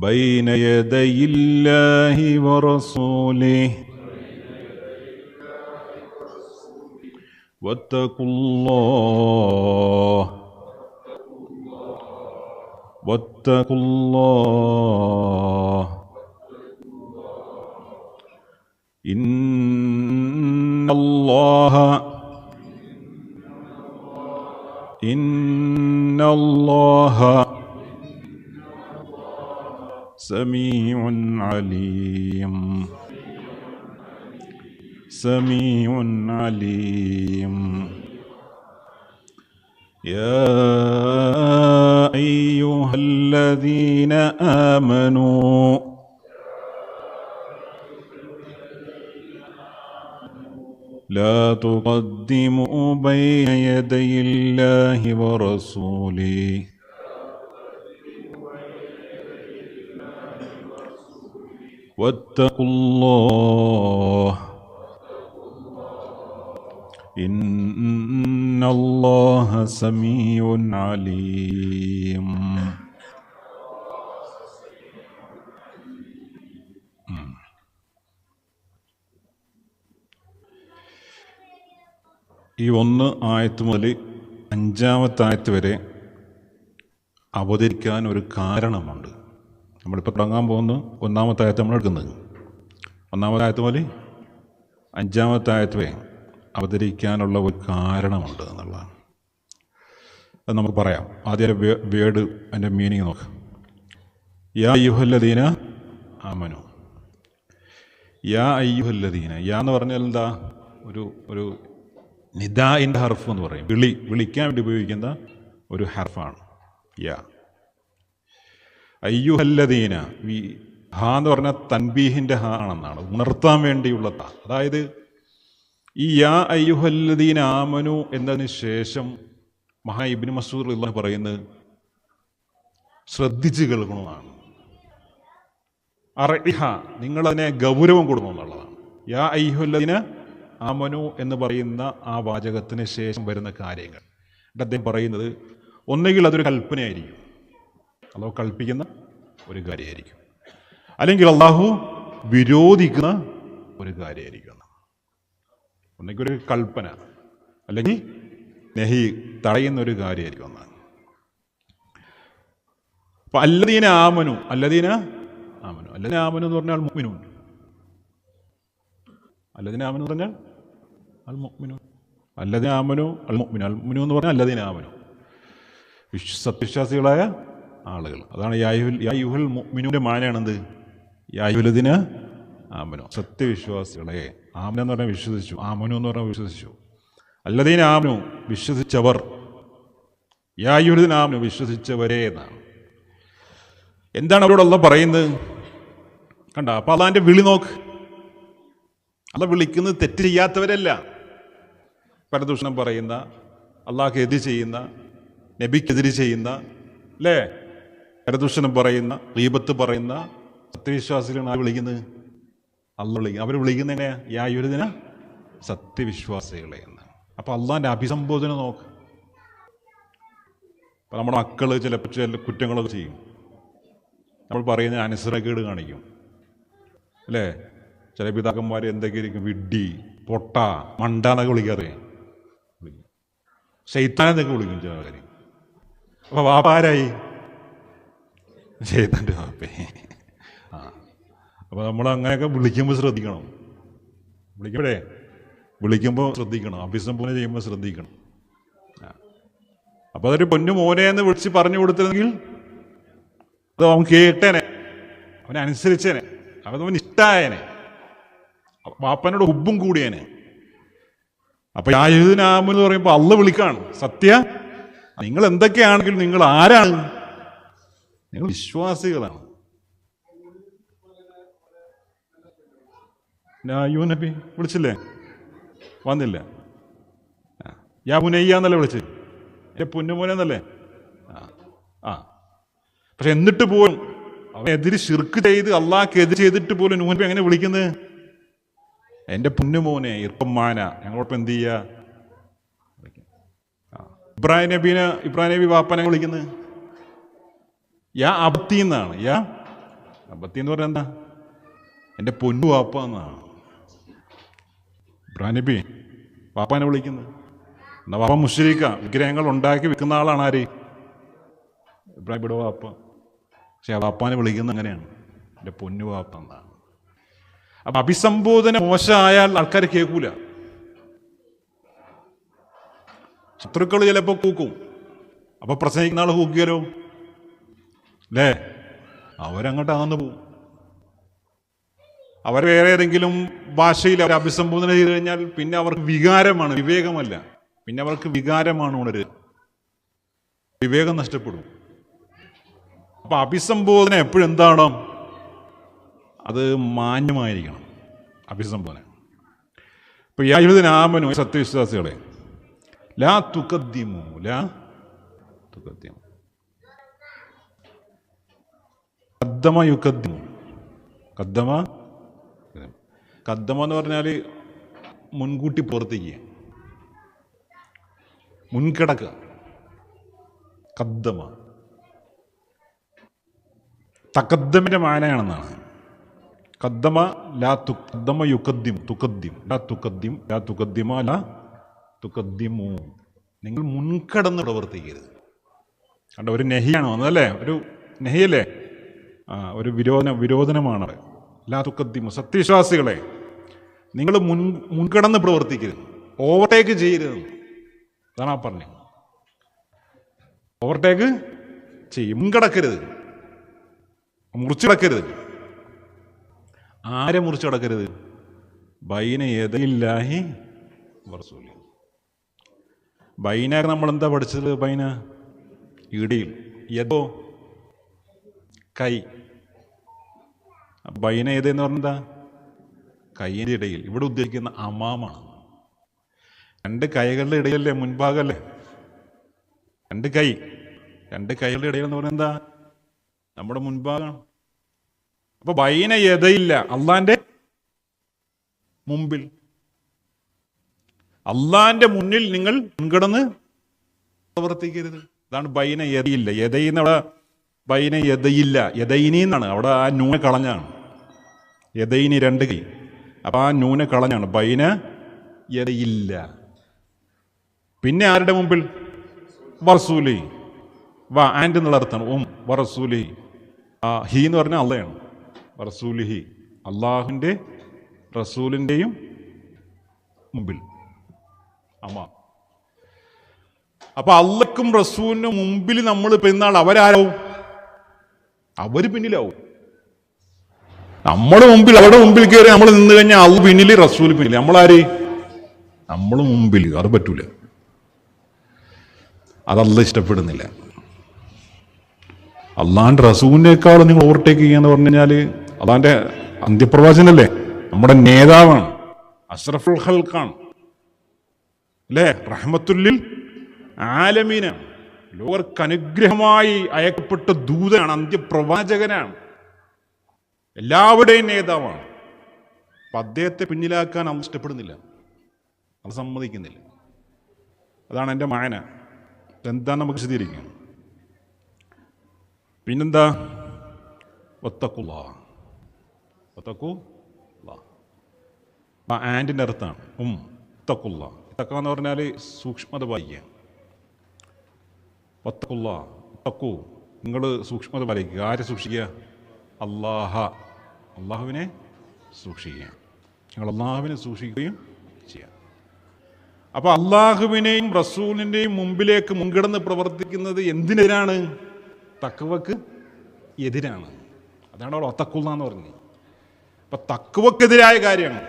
Speaker 1: بين يدي الله ورسوله واتقوا الله واتقوا الله إن الله سميع عليم سميع عليم يا أيها الذين آمنوا لا تقدموا بين يدي الله ورسوله واتقوا الله إن الله سميع عليم. ഈ 1 ആയത്ത് മുതൽ 5-ാമത്തെ ആയത്ത് വരെ അവതരിക്കാൻ ഒരു കാരണമുണ്ട്. നമ്മളിപ്പോൾ തുടങ്ങാൻ പോകുന്ന 1-ാമത്തെ ആയത്ത് നമ്മൾ എടുക്കുന്നത്. 1-ാമത്തെ ആയത്ത് മുതൽ 5-ാമത്തെ ആയത്ത് വരെ അവതരിക്കാനുള്ള ഒരു കാരണമുണ്ട് എന്നുള്ളതാണ്. അത് നമുക്ക് പറയാം. ആദ്യം വേർഡ് അതിൻ്റെ മീനിങ് നോക്കാം. യാ അയ്യുഹല്ലദീന ആമനു. യാ അയ്യുഹല്ലദീന. യാ എന്ന് പറഞ്ഞാൽ എന്താ? ഒരു നിദാഇൻ്റെ ഹർഫ് എന്ന് പറയും. വിളിക്കാൻ വേണ്ടി ഉപയോഗിക്കുന്ന ഒരു ഹർഫാണ് യാ. അയ്യുഹല്ലദീന. ഹ എന്ന് പറഞ്ഞാൽ തൻബീഹിൻ്റെ ഹ ആണെന്നാണ്, ഉണർത്താൻ വേണ്ടിയുള്ള ത. അതായത് ഈ യാ അയ്യുഹല്ലദീന ആമനു എന്നതിന് ശേഷം മഹാ ഇബ്നു മസ്ഊദ് റളിയല്ലാഹു അൻഹു പറയുന്നത് ശ്രദ്ധിച്ച് കേൾക്കണമെന്നാണ്. അർഇഹ, നിങ്ങളതിനെ ഗൗരവം കൊടുക്കണം എന്നുള്ളതാണ്. യാ അയ്യുഹല്ലദീന ആമനു എന്ന് പറയുന്ന ആ വാചകത്തിന് ശേഷം വരുന്ന കാര്യങ്ങൾ അദ്ദേഹം പറയുന്നത് ഒന്നുകിൽ അതൊരു കൽപ്പനയായിരിക്കും, അള്ളാഹു കൽപ്പിക്കുന്ന ഒരു കാര്യമായിരിക്കും, അല്ലെങ്കിൽ അള്ളാഹു വിരോധിക്കുന്ന ഒരു കാര്യമായിരിക്കും. ഒന്നെങ്കിൽ ഒരു കൽപ്പന, അല്ലെങ്കിൽ നെഹി, തടയുന്ന ഒരു കാര്യമായിരിക്കും എന്നാണ്. അപ്പൊ അല്ലദീന ആമനു എന്ന് പറഞ്ഞാൽ മുഅ്മിനൂൻ. അല്ലദീന ആമനു എന്ന് പറഞ്ഞാൽ അൽ മുഅ്മിനൂൻ. അല്ലദീന ആമനു അൽ മുഅ്മിനൂൻ. അൽ മുഅ്മിനൂൻ എന്ന് പറഞ്ഞാൽ അല്ലദീന ആമനു, സത്യവിശ്വാസികളായ ആളുകൾ. അതാണ് യാ അയ്യുഹൽ മുഅ്മിനൂന്റെ മാനയാണെന്ത്? യാ അയ്യുഹല്ലദീന ആമനു, സത്യവിശ്വാസികളെ. ആമന എന്ന് പറഞ്ഞാൽ വിശ്വസിച്ചു, ആമനു എന്ന് പറഞ്ഞാൽ വിശ്വസിച്ചു. അല്ലദീന ആമനു, വിശ്വസിച്ചവർ. യാ അയ്യുഹല്ലദീന ആമനു, വിശ്വസിച്ചവരെ എന്നാണ്. എന്താണ് അവരോട് അല്ലാഹു പറയുന്നത്? കണ്ട, അപ്പൊ അള്ളാന്റെ വിളി നോക്ക്. അള്ളാഹ് വിളിക്കുന്നത് തെറ്റ് ചെയ്യാത്തവരല്ല, പരദൂഷണം പറയുന്ന, അള്ളാഹ്ക്ക് എതിര് ചെയ്യുന്ന, നബിക്കെതിര് ചെയ്യുന്ന, അല്ലേ, പരദൂഷണം പറയുന്ന, ഗീബത്ത് പറയുന്ന സത്യവിശ്വാസികളാണ് ആ വിളിക്കുന്നത്. അള്ളാഹ് വിളിക്കുന്നത്. അവർ വിളിക്കുന്നത് എങ്ങനെയാ? യാ അയ്യുഹല്ലദീന, സത്യവിശ്വാസികളെ എന്നാണ്. അപ്പൊ അള്ളാന്റെ അഭിസംബോധന നോക്ക്. അപ്പൊ നമ്മുടെ മക്കള് ചിലപ്പോൾ ചില കുറ്റങ്ങളൊക്കെ ചെയ്യും. നമ്മൾ പറയുന്ന അനുസരണക്കേട് കാണിക്കും, അല്ലേ? ചില പിതാക്കന്മാർ എന്തൊക്കെ ഇരിക്കും, വിഡ്ഢി, പൊട്ട, മണ്ട എന്നൊക്കെ വിളിക്കാറേ, ശൈത്താനെന്നൊക്കെ വിളിക്കും ചില കാര്യം. അപ്പൊ വാപ്പാരായി? ശൈത്താൻ്റെ വാപ്പേ. അപ്പൊ നമ്മൾ അങ്ങനെയൊക്കെ വിളിക്കുമ്പോൾ ശ്രദ്ധിക്കണം. വിളിക്കുമ്പോൾ ശ്രദ്ധിക്കണം, അഭിസംബോധന ചെയ്യുമ്പോൾ ശ്രദ്ധിക്കണം. അപ്പൊ അതൊരു പൊന്നു മോനെ എന്ന് വിളിച്ച് പറഞ്ഞു കൊടുത്തിരുന്നെങ്കിൽ അത് അവൻ കേട്ടേനെ, അവനനുസരിച്ചേനെ, അവൻ ഇഷ്ടായനെ, വാപ്പനോട് ഉബും കൂടിയേനെ. അപ്പൊ യായുനാമെന്ന് പറയുമ്പോൾ അള്ളാഹ് വിളിക്കാണ്. സത്യ, നിങ്ങൾ എന്തൊക്കെയാണെങ്കിലും നിങ്ങൾ ആരാണ്? നിങ്ങൾ വിശ്വാസികളാണ്. നബി വിളിച്ചില്ലേ? വന്നില്ല. യാ പുനയ്യ എന്നല്ലേ വിളിച്ച്? എൻ്റെ പൊന്നുമോനെന്നല്ലേ? പക്ഷെ എന്നിട്ട് പോലും അവനെതിര് ശിർക്ക് ചെയ്ത് അള്ളാഹ്ക്ക് എതിര് ചെയ്തിട്ട് പോലും നൂഹ് എങ്ങനെ വിളിക്കുന്നത്? എൻ്റെ പൊന്നുമോനെ, ഇർപ്പമാന. ഞങ്ങളോടൊപ്പം എന്ത് ചെയ്യുക? ഇബ്രാഹിം നബി വാപ്പനെ വിളിക്കുന്നത് യാ അബ്തി എന്നാണ്. യാ അബത്തി എന്ന് പറഞ്ഞാൽ എന്താ? എൻ്റെ പൊന്നു വാപ്പ എന്നാണ് ഇബ്രാഹിം നബി വാപ്പാനെ വിളിക്കുന്നത്. എന്നാ വാപ്പ മുശ്രിക്ക, വിഗ്രഹങ്ങൾ ഉണ്ടാക്കി വെക്കുന്ന ആളാണ് ആര്? ഇബ്രാഹിം ഇവിടെ വാപ്പ. പക്ഷെ ആ വാപ്പാനെ വിളിക്കുന്നത് അങ്ങനെയാണ്, എൻ്റെ പൊന്നു വാപ്പ എന്നാണ്. അപ്പം അഭിസംബോധന മോശമായാൽ ആൾക്കാർ കേൾക്കൂല. ശത്രുക്കൾ ചിലപ്പോൾ കൂക്കും. അപ്പൊ പ്രസംഗിക്കുന്ന ആൾ കൂക്കിയാലോ അല്ലേ? അവരങ്ങോട്ട് അകന്നു പോവും. അവർ വേറെ ഏതെങ്കിലും ഭാഷയിൽ അവർ അഭിസംബോധന ചെയ്തു കഴിഞ്ഞാൽ പിന്നെ അവർക്ക് വികാരമാണ്, വിവേകമല്ല. പിന്നെ അവർക്ക് വികാരമാണ് ഉണരുക, വിവേകം നഷ്ടപ്പെടും. അപ്പൊ അഭിസംബോധന എപ്പോഴും എന്താണോ അത് മാന്യമായിരിക്കണം അഭിസംബോധന. ഇപ്പൊ യായുധനാമനു സത്യവിശ്വാസികളെ, ലാ തുഖദ്ദിമു ലാ തുഖദ്ദിമു ഖദ്ദമ യുഖദ്ദിമു. ഖദ്ദമ എന്ന് പറഞ്ഞാൽ മുൻകൂട്ടി പ്രവർത്തിക്കുക, മുൻകിടക്കുക. ഖദ്ദമ തഖദ്ദമിന്റെ മാനയാണെന്നാണ്. ഖദ്ദമ ലാ ഖദ്ദമ യുഖദ്ദിം തുഖദ്ദിം ലാ തുഖദ്ദിം ലാ തുഖദ്ദിമ ലാ തുഖദ്ദിമു. നിങ്ങൾ മുൻകടന്ന് പ്രവർത്തിക്കരുത്. കണ്ട ഒരു നെഹിയാണ് വന്നതല്ലേ, ഒരു നെഹിയല്ലേ, ഒരു വിരോധനമാണ്. ലാ തുഖദ്ദിമു, സത്യവിശ്വാസികളെ നിങ്ങൾ മുൻകടന്ന് പ്രവർത്തിക്കരുത്, ഓവർടേക്ക് ചെയ്യരുത്. അതാണ് ആ പറഞ്ഞത്. ഓവർടേക്ക് ചെയ്യും, മുൻകടക്കരുത്, മുറിച്ചിടക്കരുത്. ആരെ മുറിച്ചിടക്കരുത്? ബൈന യദയില്ലാഹി വറസൂലി. ബൈന നമ്മളെന്താ പഠിച്ചത്? ബൈന ഇടയിൽ, യദോ കൈ. ബൈന യദെന്ന് പറഞ്ഞെന്താ? കൈയിൻ്റെ ഇടയിൽ. ഇവിടെ ഉദ്ദേശിക്കുന്ന അമാമാണ്. രണ്ട് കൈകളുടെ ഇടയിലല്ലേ, മുൻഭാഗമല്ലേ രണ്ട് കൈ. രണ്ട് കൈകളുടെ ഇടയിൽ എന്ന് പറഞ്ഞാൽ എന്താ? നമ്മുടെ മുൻഭാഗമാണ്. അപ്പൊ ബൈന യദയില്ല, അള്ളാന്റെ മുമ്പിൽ, അള്ളാന്റെ മുന്നിൽ നിങ്ങൾ മുൻകടന്ന് പ്രവർത്തിക്കരുത്. അതാണ് ബൈന യദയില്ല. യദയിന്ന് അവിടെ ബൈന യദയില്ല, യദൈനി എന്നാണ്. അവിടെ ആ നൂനെ കളഞ്ഞാണ്. യദൈനി രണ്ട് കൈ, അപ്പൊ ആ നൂനെ കളഞ്ഞാണ്. ബൈന യദയില്ല. പിന്നെ ആരുടെ മുമ്പിൽ? വറസൂലി. ആൻഡ് എന്നുള്ള അർത്ഥമാണ്. വറസൂലി. ഹി എന്ന് പറഞ്ഞാൽ അള്ളയാണ്. റസൂലിഹി, അള്ളാഹുവിൻ്റെ റസൂലിൻ്റെയും മുമ്പിൽ അമ്മ. അപ്പൊ അള്ളക്കും റസൂലിനും മുമ്പിൽ നമ്മൾ പെരുന്നാൾ അവരാരാവും? അവര് പിന്നിലാവും. നമ്മുടെ മുമ്പിൽ, അവരുടെ മുമ്പിൽ കയറി നമ്മൾ നിന്ന് കഴിഞ്ഞാൽ അള്ളു പിന്നിൽ, റസൂൽ പിന്നിൽ. നമ്മളാര്? നമ്മൾ മുമ്പിൽ. അത് പറ്റൂല, അതല്ല ഇഷ്ടപ്പെടുന്നില്ല. അള്ളാന്റെ റസൂലിനേക്കാളും നിങ്ങൾ ഓവർടേക്ക് ചെയ്യാന്ന് പറഞ്ഞു കഴിഞ്ഞാൽ അള്ളാന്റെ അന്ത്യപ്രവാചകനല്ലേ, നമ്മുടെ നേതാവാണ്, അഷ്റഫുൽ ഖൽഖാണ് അല്ലേ, റഹ്മത്തുല്ലിൽ ആലമീനാണ്, ലോകർക്ക് അനുഗ്രഹമായി അയക്കപ്പെട്ട ദൂതനാണ്, അന്ത്യപ്രവാചകനാണ്, എല്ലാവരുടെയും നേതാവാണ്. അപ്പൊ അദ്ദേഹത്തെ പിന്നിലാക്കാൻ അള്ള ഇഷ്ടപ്പെടുന്നില്ല, അത് സമ്മതിക്കുന്നില്ല. അതാണ് എൻ്റെ മായന. എന്താ നമുക്ക് വിശദീകരിക്കാം. പിന്നെന്താ? ആൻഡിൻ്റെ അർത്ഥാണ് തക്കുള്ള. തക്ക എന്ന് പറഞ്ഞാൽ സൂക്ഷ്മത പാലിക്കുക. വത്തക്കുള്ള, തക്കു, നിങ്ങൾ സൂക്ഷ്മത പാലിക്കുക. ആരെ സൂക്ഷിക്കുക? അള്ളാഹുവിനെ സൂക്ഷിക്കുക. നിങ്ങൾ അള്ളാഹുവിനെ സൂക്ഷിക്കുകയും ചെയ്യുക. അപ്പൊ അള്ളാഹുവിനെയും റസൂലിൻ്റെയും മുമ്പിലേക്ക് മുൻകിടന്ന് പ്രവർത്തിക്കുന്നത് എന്തിനെതിരാണ്? തക്വക്ക് എതിരാണ്. അതാണ് അവിടെ ഒത്തക്കുള്ള എന്ന് പറഞ്ഞത്. അപ്പൊ തക്വക്കെതിരായ കാര്യമാണ്,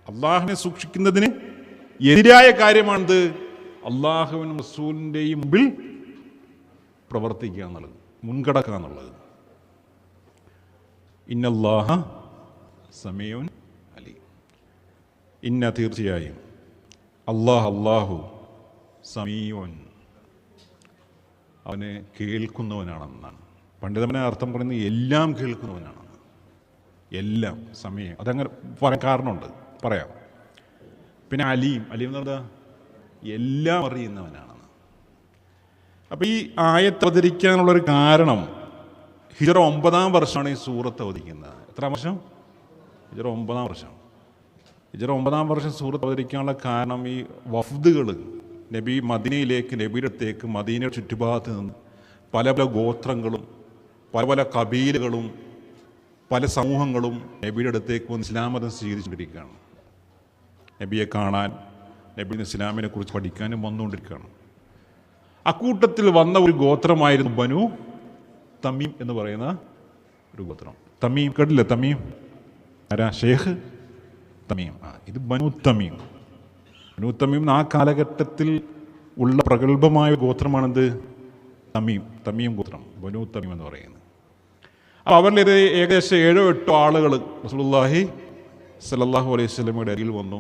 Speaker 1: അള്ളാഹുവിനെ സൂക്ഷിക്കുന്നതിന് എതിരായ കാര്യമാണിത്. അള്ളാഹുവിനും റസൂലിൻ്റെയും മുമ്പിൽ പ്രവർത്തിക്കുക എന്നുള്ളത്, മുൻകടക്കുക എന്നുള്ളത്. ഇന്നല്ലാഹ സമീഉൻ അലീം. ഇന്ന, തീർച്ചയായും, അള്ളാഹു സമീഉൻ, അവനെ കേൾക്കുന്നവനാണെന്നാണ്. പണ്ഡിതനെ അർത്ഥം പറയുന്നത് എല്ലാം കേൾക്കുന്നവനാണെന്ന്. എല്ലാം, സമയം, അതങ്ങനെ പറയാൻ കാരണമുണ്ട്, പറയാം. പിന്നെ അലീം എന്ന് പറഞ്ഞാൽ എല്ലാം അറിയുന്നവനാണെന്ന്. അപ്പം ഈ ആയത്ത് അവതരിക്കാനുള്ളൊരു കാരണം ഹിജറ 9-ാം വർഷമാണ് ഈ സൂറത്ത് അവതരിക്കുന്നത്. എത്ര വർഷം? ഹിജറ 9-ാം വർഷം. ഹിജറ 9-ാം വർഷം സൂറത്ത് അവതരിക്കാനുള്ള കാരണം ഈ വഫ്ദുകൾ നബി മദീനയിലേക്ക്, നബിയുടെ അടുത്തേക്ക് മദീനയുടെ ചുറ്റുഭാഗത്ത് നിന്ന് പല പല ഗോത്രങ്ങളും പല പല കബീലുകളും പല സമൂഹങ്ങളും നബിയുടെ അടുത്തേക്ക് വന്ന് ഇസ്ലാം മതം സ്വീകരിച്ചുകൊണ്ടിരിക്കുകയാണ്. നബിയെ കാണാൻ, നബി ഇസ്ലാമിനെ കുറിച്ച് പഠിക്കാനും വന്നുകൊണ്ടിരിക്കുകയാണ്. അക്കൂട്ടത്തിൽ വന്ന ഒരു ഗോത്രമായിരുന്നു ബനു തമീം എന്ന് പറയുന്ന ഒരു ഗോത്രം. തമീം കേട്ടില്ല? തമീം ആരാ? ഷേഖ് തമീം. ഇത് ബനു തമീം. ബനു തമീം ആ കാലഘട്ടത്തിൽ ഉള്ള പ്രഗത്ഭമായ ഗോത്രമാണെന്ത്? തമീം. തമീം ഗോത്രം, ബനു തമീം എന്ന് പറയുന്നത്. അപ്പോൾ അവരിൽ ഏകദേശം 7-8 ആളുകൾ റസൂലുള്ളാഹി സ്വല്ലല്ലാഹു അലൈഹി വസല്ലമയുടെ അരികിൽ വന്നു,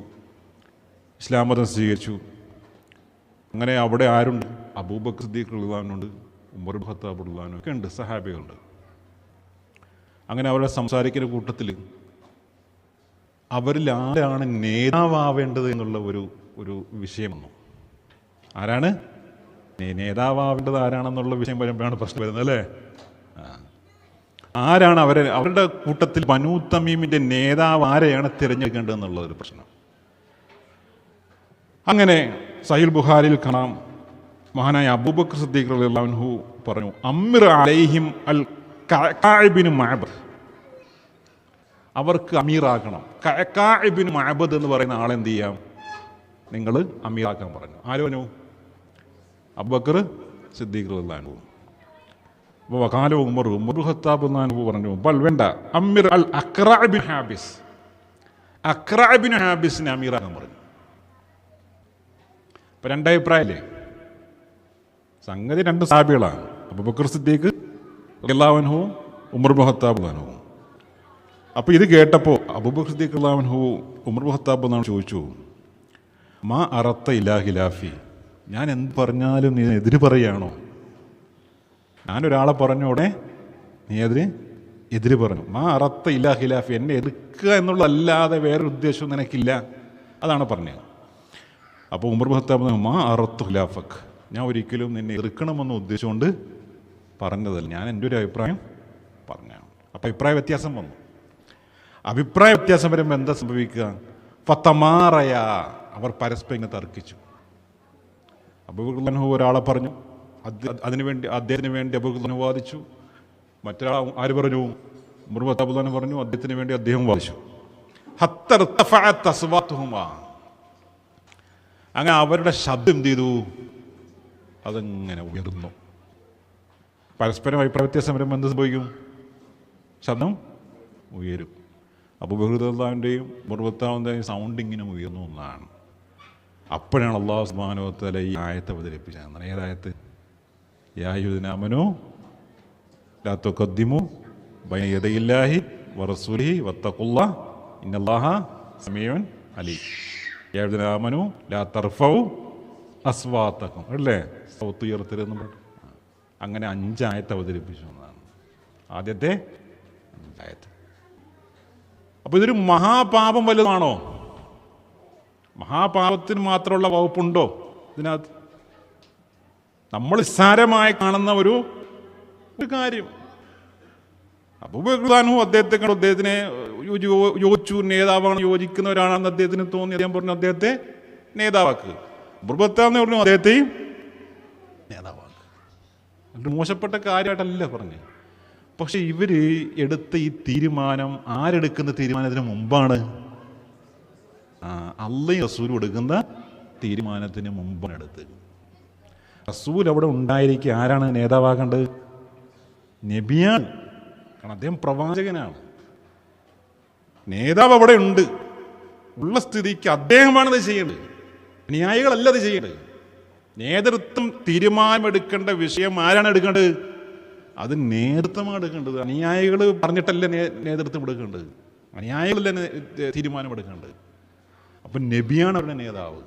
Speaker 1: ഇസ്ലാം മതം സ്വീകരിച്ചു. അങ്ങനെ അവിടെ ആരുണ്ട്? അബൂബക്കർ സിദ്ദീഖ് റളിയല്ലാഹു അൻഹു ഉണ്ട്, ഉമർ ഇബ്നു ഖത്താബ് റളിയല്ലാഹു അൻഹു ഒക്കെ ഉണ്ട്, സഹാബികളുണ്ട്. അങ്ങനെ അവരുടെ സംസാരിക്കുന്ന കൂട്ടത്തിൽ അവരിൽ ആരാണ് നേതാവേണ്ടത് എന്നുള്ള ഒരു വിഷയം വന്നു. ആരാണ് നേതാവേണ്ടത്? ആരാണെന്നുള്ള വിഷയം വരുമ്പോഴാണ് പ്രശ്നം വരുന്നത്, അല്ലേ? ആരാണ് അവരുടെ കൂട്ടത്തിൽ ബനൂ തമീമിൻ്റെ നേതാവ് ആരെയാണ് തിരഞ്ഞെടുക്കേണ്ടതെന്നുള്ളൊരു പ്രശ്നം. അങ്ങനെ സഹീഹ് ബുഖാരിയിൽ കാണാം, മഹാനായ അബൂബക്കർ സിദ്ദീഖ് റളിയല്ലാഹു അൻഹു പറഞ്ഞു, അമ്മിർ അലൈഹിം അൽ കഅബിൻ മഅബദ്, അവർക്ക് അമീറാക്കണം. കഅബിൻ മഅബദ് എന്ന് പറയുന്ന ആളെന്ത് ചെയ്യാം? നിങ്ങൾ അമീറാക്കാൻ പറഞ്ഞു. ആരോനു? അബൂബക്കർ സിദ്ദീഖ് റളിയല്ലാഹു അൻഹു. അപ്പോൾ വഖാല ഉമർ ഖത്താബ് റളിയല്ലാഹു പറഞ്ഞു, ബൽ വേണ്ട, അമ്മിർ അൽ അഖ്റഅ ബിൻ ഹാബിസ്, അഖ്റഅ ബിൻ ഹാബിസിനെ അമീറാക്കാൻ പറഞ്ഞു. ഇപ്പം 2 അഭിപ്രായമില്ലേ? സംഗതി 2 സഹാബികളാണ്, അബൂബക്കർ സിദ്ദീഖ് റളിയല്ലാഹു അൻഹു, ഉമർ ഇബ്നു ഖത്താബ് റളിയല്ലാഹു അൻഹു. അപ്പോൾ ഇത് കേട്ടപ്പോൾ അബൂബക്കർ സിദ്ദീഖ് റളിയല്ലാഹു അൻഹു ഉമർ ഇബ്നു ഖത്താബ് എന്നാണ് ചോദിച്ചു, മാ അറത്ത ഇലാ ഖിലാഫി, ഞാൻ എന്ത് പറഞ്ഞാലും നീ എതിര് പറയുകയാണോ? ഞാനൊരാളെ പറഞ്ഞോടെ നീ എതിര് പറഞ്ഞു. മാ അറത്ത ഇലാ ഖിലാഫി, എന്നെ എതിർക്കുക എന്നുള്ളതല്ലാതെ വേറൊരു ഉദ്ദേശവും നിനക്കില്ല, അതാണ് പറഞ്ഞത്. അപ്പോൾ ഉമർ ഇബ്നു ഖത്താബ്, മാ അറത്തു ഖിലാഫക്, ഞാൻ ഒരിക്കലും നിന്നെ എതിർക്കണമെന്ന് ഉദ്ദേശിച്ചുകൊണ്ട് പറഞ്ഞതല്ല, ഞാൻ എൻ്റെ ഒരു അഭിപ്രായം പറഞ്ഞാണ്. അപ്പോൾ അഭിപ്രായ വ്യത്യാസം വന്നു. അഭിപ്രായ വ്യത്യാസം വരുമ്പോൾ എന്താ സംഭവിക്കുക? ഫതമാറയ, അവർ പരസ്പരം ഇങ്ങനെ തർക്കിച്ചു. അബൂബക്കർ അൻഹു ഒരാളെ പറഞ്ഞു, അതിനുവേണ്ടി അദ്ദേഹത്തിന് വേണ്ടി അബൂബക്കർ വാദിച്ചു. മറ്റൊരാൾ ആര് പറഞ്ഞു? ഉമർ ഇബ്നു ഖത്താബ് പറഞ്ഞു, അദ്ദേഹത്തിന് വേണ്ടി അദ്ദേഹം വാദിച്ചു. ഹത്ത ഇർതഫഅത് അസ്വാതുഹുമാ, അങ്ങനെ അവരുടെ ശബ്ദം എന്ത് ചെയ്തു? അതങ്ങനെ ഉയർന്നു. പരസ്പരം അഭിപ്രായ വ്യത്യാസം വരുമ്പോൾ എന്ത് സംഭവിക്കും? ശബ്ദം ഉയരും. അബൂബക്കർ റളിയല്ലാഹുവിൻ്റെയും ഉമർ ഖത്താബിൻ്റെയും സൗണ്ട് ഇങ്ങനെ ഉയർന്നു എന്നാണ്. അപ്പോഴാണ് അല്ലാഹു സുബ്ഹാനഹു വ തആല ഈ ആയത്ത് അവതരിപ്പിച്ചത്. ഏതായത്ത്? യാ അയ്യുഹല്ലദീന ആമനൂ ലാ തുഖദ്ദിമൂ ബൈന യദയില്ലാഹി വറസൂലിഹി വത്തഖുല്ലാഹ് ഇന്നല്ലാഹ സമീഉൻ അലീം. യാ അയ്യുഹല്ലദീന ആമനൂ ലാ തർഫഉ അസ്വാതക്കും, അല്ലേ? സൗത്ത് ഉയർത്തരുതെന്ന് പറഞ്ഞു. അങ്ങനെ 5 ആയത്ത് അവതരിപ്പിച്ചു എന്നതാണ് ആദ്യത്തെ 5 ആയത്ത്. അപ്പോൾ ഇതൊരു മഹാപാപം വലുതാണോ? മഹാപാപത്തിന് മാത്രമുള്ള വകുപ്പുണ്ടോ ഇതിനകത്ത്? നമ്മൾ നിസ്സാരമായി കാണുന്ന ഒരു കാര്യം. അബൂബക്കർ അൻഹു അദ്ദേഹത്തിനെ യോജിച്ചു, നേതാവാണ്, യോജിക്കുന്നവരാണെന്ന് അദ്ദേഹത്തിന് തോന്നി. അദ്ദേഹം പറഞ്ഞു അദ്ദേഹത്തെ നേതാവാക്ക്. ബുർബത്താന്ന് പറഞ്ഞു അദ്ദേഹത്തെയും നേതാവാക്ക്. അത് മോശപ്പെട്ട കാര്യമായിട്ടല്ല പറഞ്ഞു. പക്ഷെ ഇവർ എടുത്ത ഈ തീരുമാനം ആരെടുക്കുന്ന തീരുമാനത്തിന് മുമ്പാണ്? അള്ളയും റസൂലും എടുക്കുന്ന തീരുമാനത്തിന് മുമ്പാണ് എടുത്തത്. റസൂൽ അവിടെ ഉണ്ടായിരിക്കുക ആരാണ് നേതാവാകേണ്ടത്? നബിയാണ്. കാരണം അദ്ദേഹം പ്രവാചകനാണ്. നേതാവ് അവിടെ ഉണ്ട്, ഉള്ള സ്ഥിതിക്ക് അദ്ദേഹമാണത് ചെയ്യേണ്ടത്, അനുയായികളല്ല അത് ചെയ്യേണ്ടത്. നേതൃത്വം തീരുമാനമെടുക്കേണ്ട വിഷയം ആരാണ് എടുക്കേണ്ടത്? അത് നേതൃത്വമാണ് എടുക്കേണ്ടത്. അനുയായികൾ പറഞ്ഞിട്ടല്ല നേതൃത്വം എടുക്കേണ്ടത്, അനുയായികളല്ല തീരുമാനമെടുക്കേണ്ടത്. അപ്പം നബിയാണ് അവരുടെ നേതാവ്.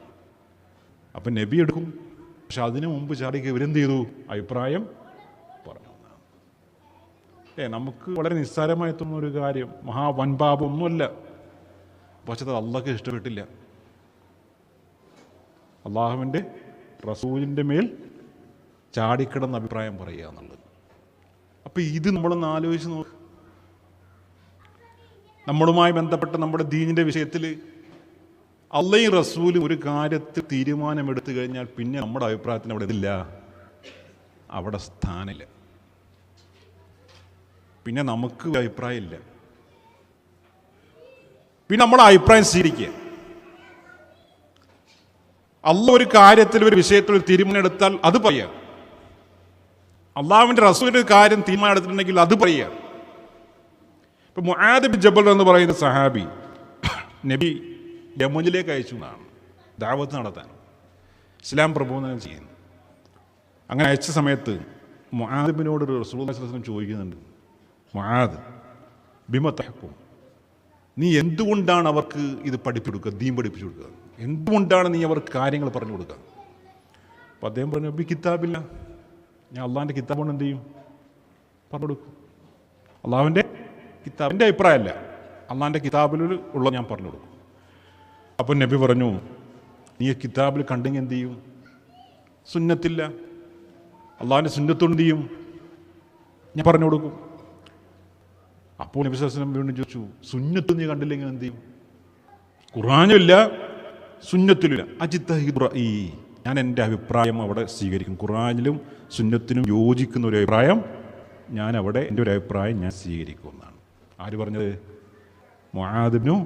Speaker 1: അപ്പം നബി എടുക്കും. പക്ഷെ അതിനു മുമ്പ് ചാടിക്ക് ഇവരെന്ത് ചെയ്തു? അഭിപ്രായം പറഞ്ഞു. നമുക്ക് വളരെ നിസ്സാരമായി തോന്നുന്ന ഒരു കാര്യം, വൻപാപം ഒന്നുമല്ല. പക്ഷെ അത് അള്ളാഹ്ക്ക് ഇഷ്ടപ്പെട്ടില്ല. അള്ളാഹുവിൻ്റെ റസൂലിൻ്റെ മേൽ ചാടിക്കിടന്ന അഭിപ്രായം പറയുക എന്നുള്ളത്. അപ്പം ഇത് നമ്മളൊന്ന് ആലോചിച്ച് നോക്ക്. നമ്മളുമായി ബന്ധപ്പെട്ട നമ്മുടെ ദീനിൻ്റെ വിഷയത്തിൽ അള്ളയും റസൂലും ഒരു കാര്യത്തിൽ തീരുമാനമെടുത്തു കഴിഞ്ഞാൽ പിന്നെ നമ്മുടെ അഭിപ്രായത്തിന് അവിടെ ഇതില്ല, അവിടെ സ്ഥാനമില്ല. പിന്നെ നമുക്ക് അഭിപ്രായമില്ല. പിന്നെ നമ്മുടെ അഭിപ്രായം സ്വീകരിക്കുക. അള്ള ഒരു കാര്യത്തിൽ ഒരു വിഷയത്തിൽ ഒരു തീരുമാനം എടുത്താൽ അത് പറയാം. അള്ളാഹുവിൻ്റെ റസൂലിൻ്റെ ഒരു കാര്യം തീരുമാനം എടുത്തിട്ടുണ്ടെങ്കിൽ അത് പറയാം. ഇപ്പം മുആദ് ബിൻ ജബൽ എന്ന് പറയുന്ന സഹാബി നബി യമനിലേക്ക് അയച്ചു എന്നാണ് ദഅവത്ത് നടത്താൻ, ഇസ്ലാം പ്രബോധനം ചെയ്യുന്നു. അങ്ങനെ അയച്ച സമയത്ത് മുആദ് ബിനോട് റസൂലുള്ളാഹി സ്വല്ലല്ലാഹു അലൈഹി വസല്ലം ചോദിക്കുന്നുണ്ട്, മുആദ് ബിമ തഹ്കും, നീ എന്തുകൊണ്ടാണ് അവർക്ക് ഇത് പഠിപ്പിച്ചു കൊടുക്കുക, ദീൻ പഠിപ്പിച്ചു കൊടുക്കുക? എന്തുകൊണ്ടാണ് നീ അവർക്ക് കാര്യങ്ങൾ പറഞ്ഞു കൊടുക്കുക? അപ്പം അദ്ദേഹം പറഞ്ഞു, നബി കിതാബില്ല, ഞാൻ അള്ളാഹിൻ്റെ കിതാബ് കൊണ്ട് എന്ത് ചെയ്യും, പറഞ്ഞു കൊടുക്കും. അള്ളാഹുവിൻ്റെ കിതാബിൻ്റെ അഭിപ്രായമല്ല, അള്ളാഹിൻ്റെ കിതാബിൽ ഉള്ള ഞാൻ പറഞ്ഞു കൊടുക്കും. അപ്പം നബി പറഞ്ഞു, നീ കിതാബിൽ കണ്ടെങ്കിൽ എന്ത് ചെയ്യും? സുന്നത്തില്ല, അള്ളാഹിൻ്റെ സുന്നത്തുകൊണ്ട് എന്ത് ചെയ്യും, ഞാൻ പറഞ്ഞു കൊടുക്കും. അപ്പോൾ നബി സല്ലല്ലാഹു അലൈഹി വസല്ലം വീണ്ടും ചോദിച്ചു, സുന്നത്ത് നീ കണ്ടില്ലെങ്കിൽ എന്ത് ചെയ്യും? ഖുർആനിലുമില്ല സുന്നത്തിലുമില്ല. അജിത്തഹിബ്രഈ, ഞാൻ എൻ്റെ അഭിപ്രായം അവിടെ സ്വീകരിക്കും. ഖുർആനിലും സുന്നത്തിനും യോജിക്കുന്ന ഒരു അഭിപ്രായം ഞാൻ അവിടെ എൻ്റെ ഒരു അഭിപ്രായം ഞാൻ സ്വീകരിക്കും എന്നാണ് ആര് പറഞ്ഞത്? മുആദ് ഇബ്നു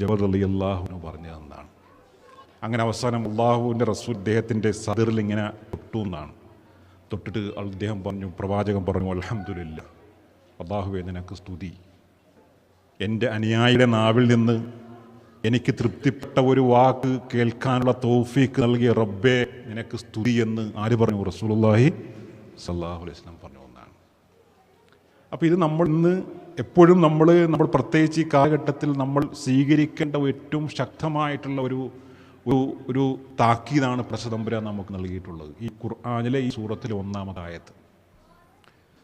Speaker 1: ജബൽ റളിയല്ലാഹു അൻഹു പറഞ്ഞതെന്നാണ്. അങ്ങനെ അവസാനം അള്ളാഹുവിൻ്റെ റസൂൽ അദ്ദേഹത്തിൻ്റെ സദറിൽ ഇങ്ങനെ തൊട്ടു എന്നാണ്. തൊട്ടിട്ട് അദ്ദേഹം പറഞ്ഞു, പ്രവാചകൻ പറഞ്ഞു, അൽഹംദുലില്ലാ, അള്ളാഹുവേ നിനക്ക് സ്തുതി. എൻ്റെ അനുയായിയുടെ നാവിൽ നിന്ന് എനിക്ക് തൃപ്തിപ്പെട്ട ഒരു വാക്ക് കേൾക്കാനുള്ള തൗഫീക്ക് നൽകിയ റബ്ബേ നിനക്ക് സ്തുതി എന്ന് ആര് പറഞ്ഞു? റസൂലുള്ളാഹി സ്വല്ലല്ലാഹു അലൈഹി വസല്ലം പറഞ്ഞു എന്നാണ്. അപ്പോൾ ഇത് നമ്മൾ ഇന്ന് എപ്പോഴും നമ്മൾ പ്രത്യേകിച്ച് ഈ കാലഘട്ടത്തിൽ നമ്മൾ സ്വീകരിക്കേണ്ട ഏറ്റവും ശക്തമായിട്ടുള്ള ഒരു താക്കീതാണ് പ്രസതമ്പുരാൻ നമുക്ക് നൽകിയിട്ടുള്ളത്. ഈ ഖുർആനിലെ ഈ സൂറത്തിലെ 1-ാമത്തെ ആയത്ത്.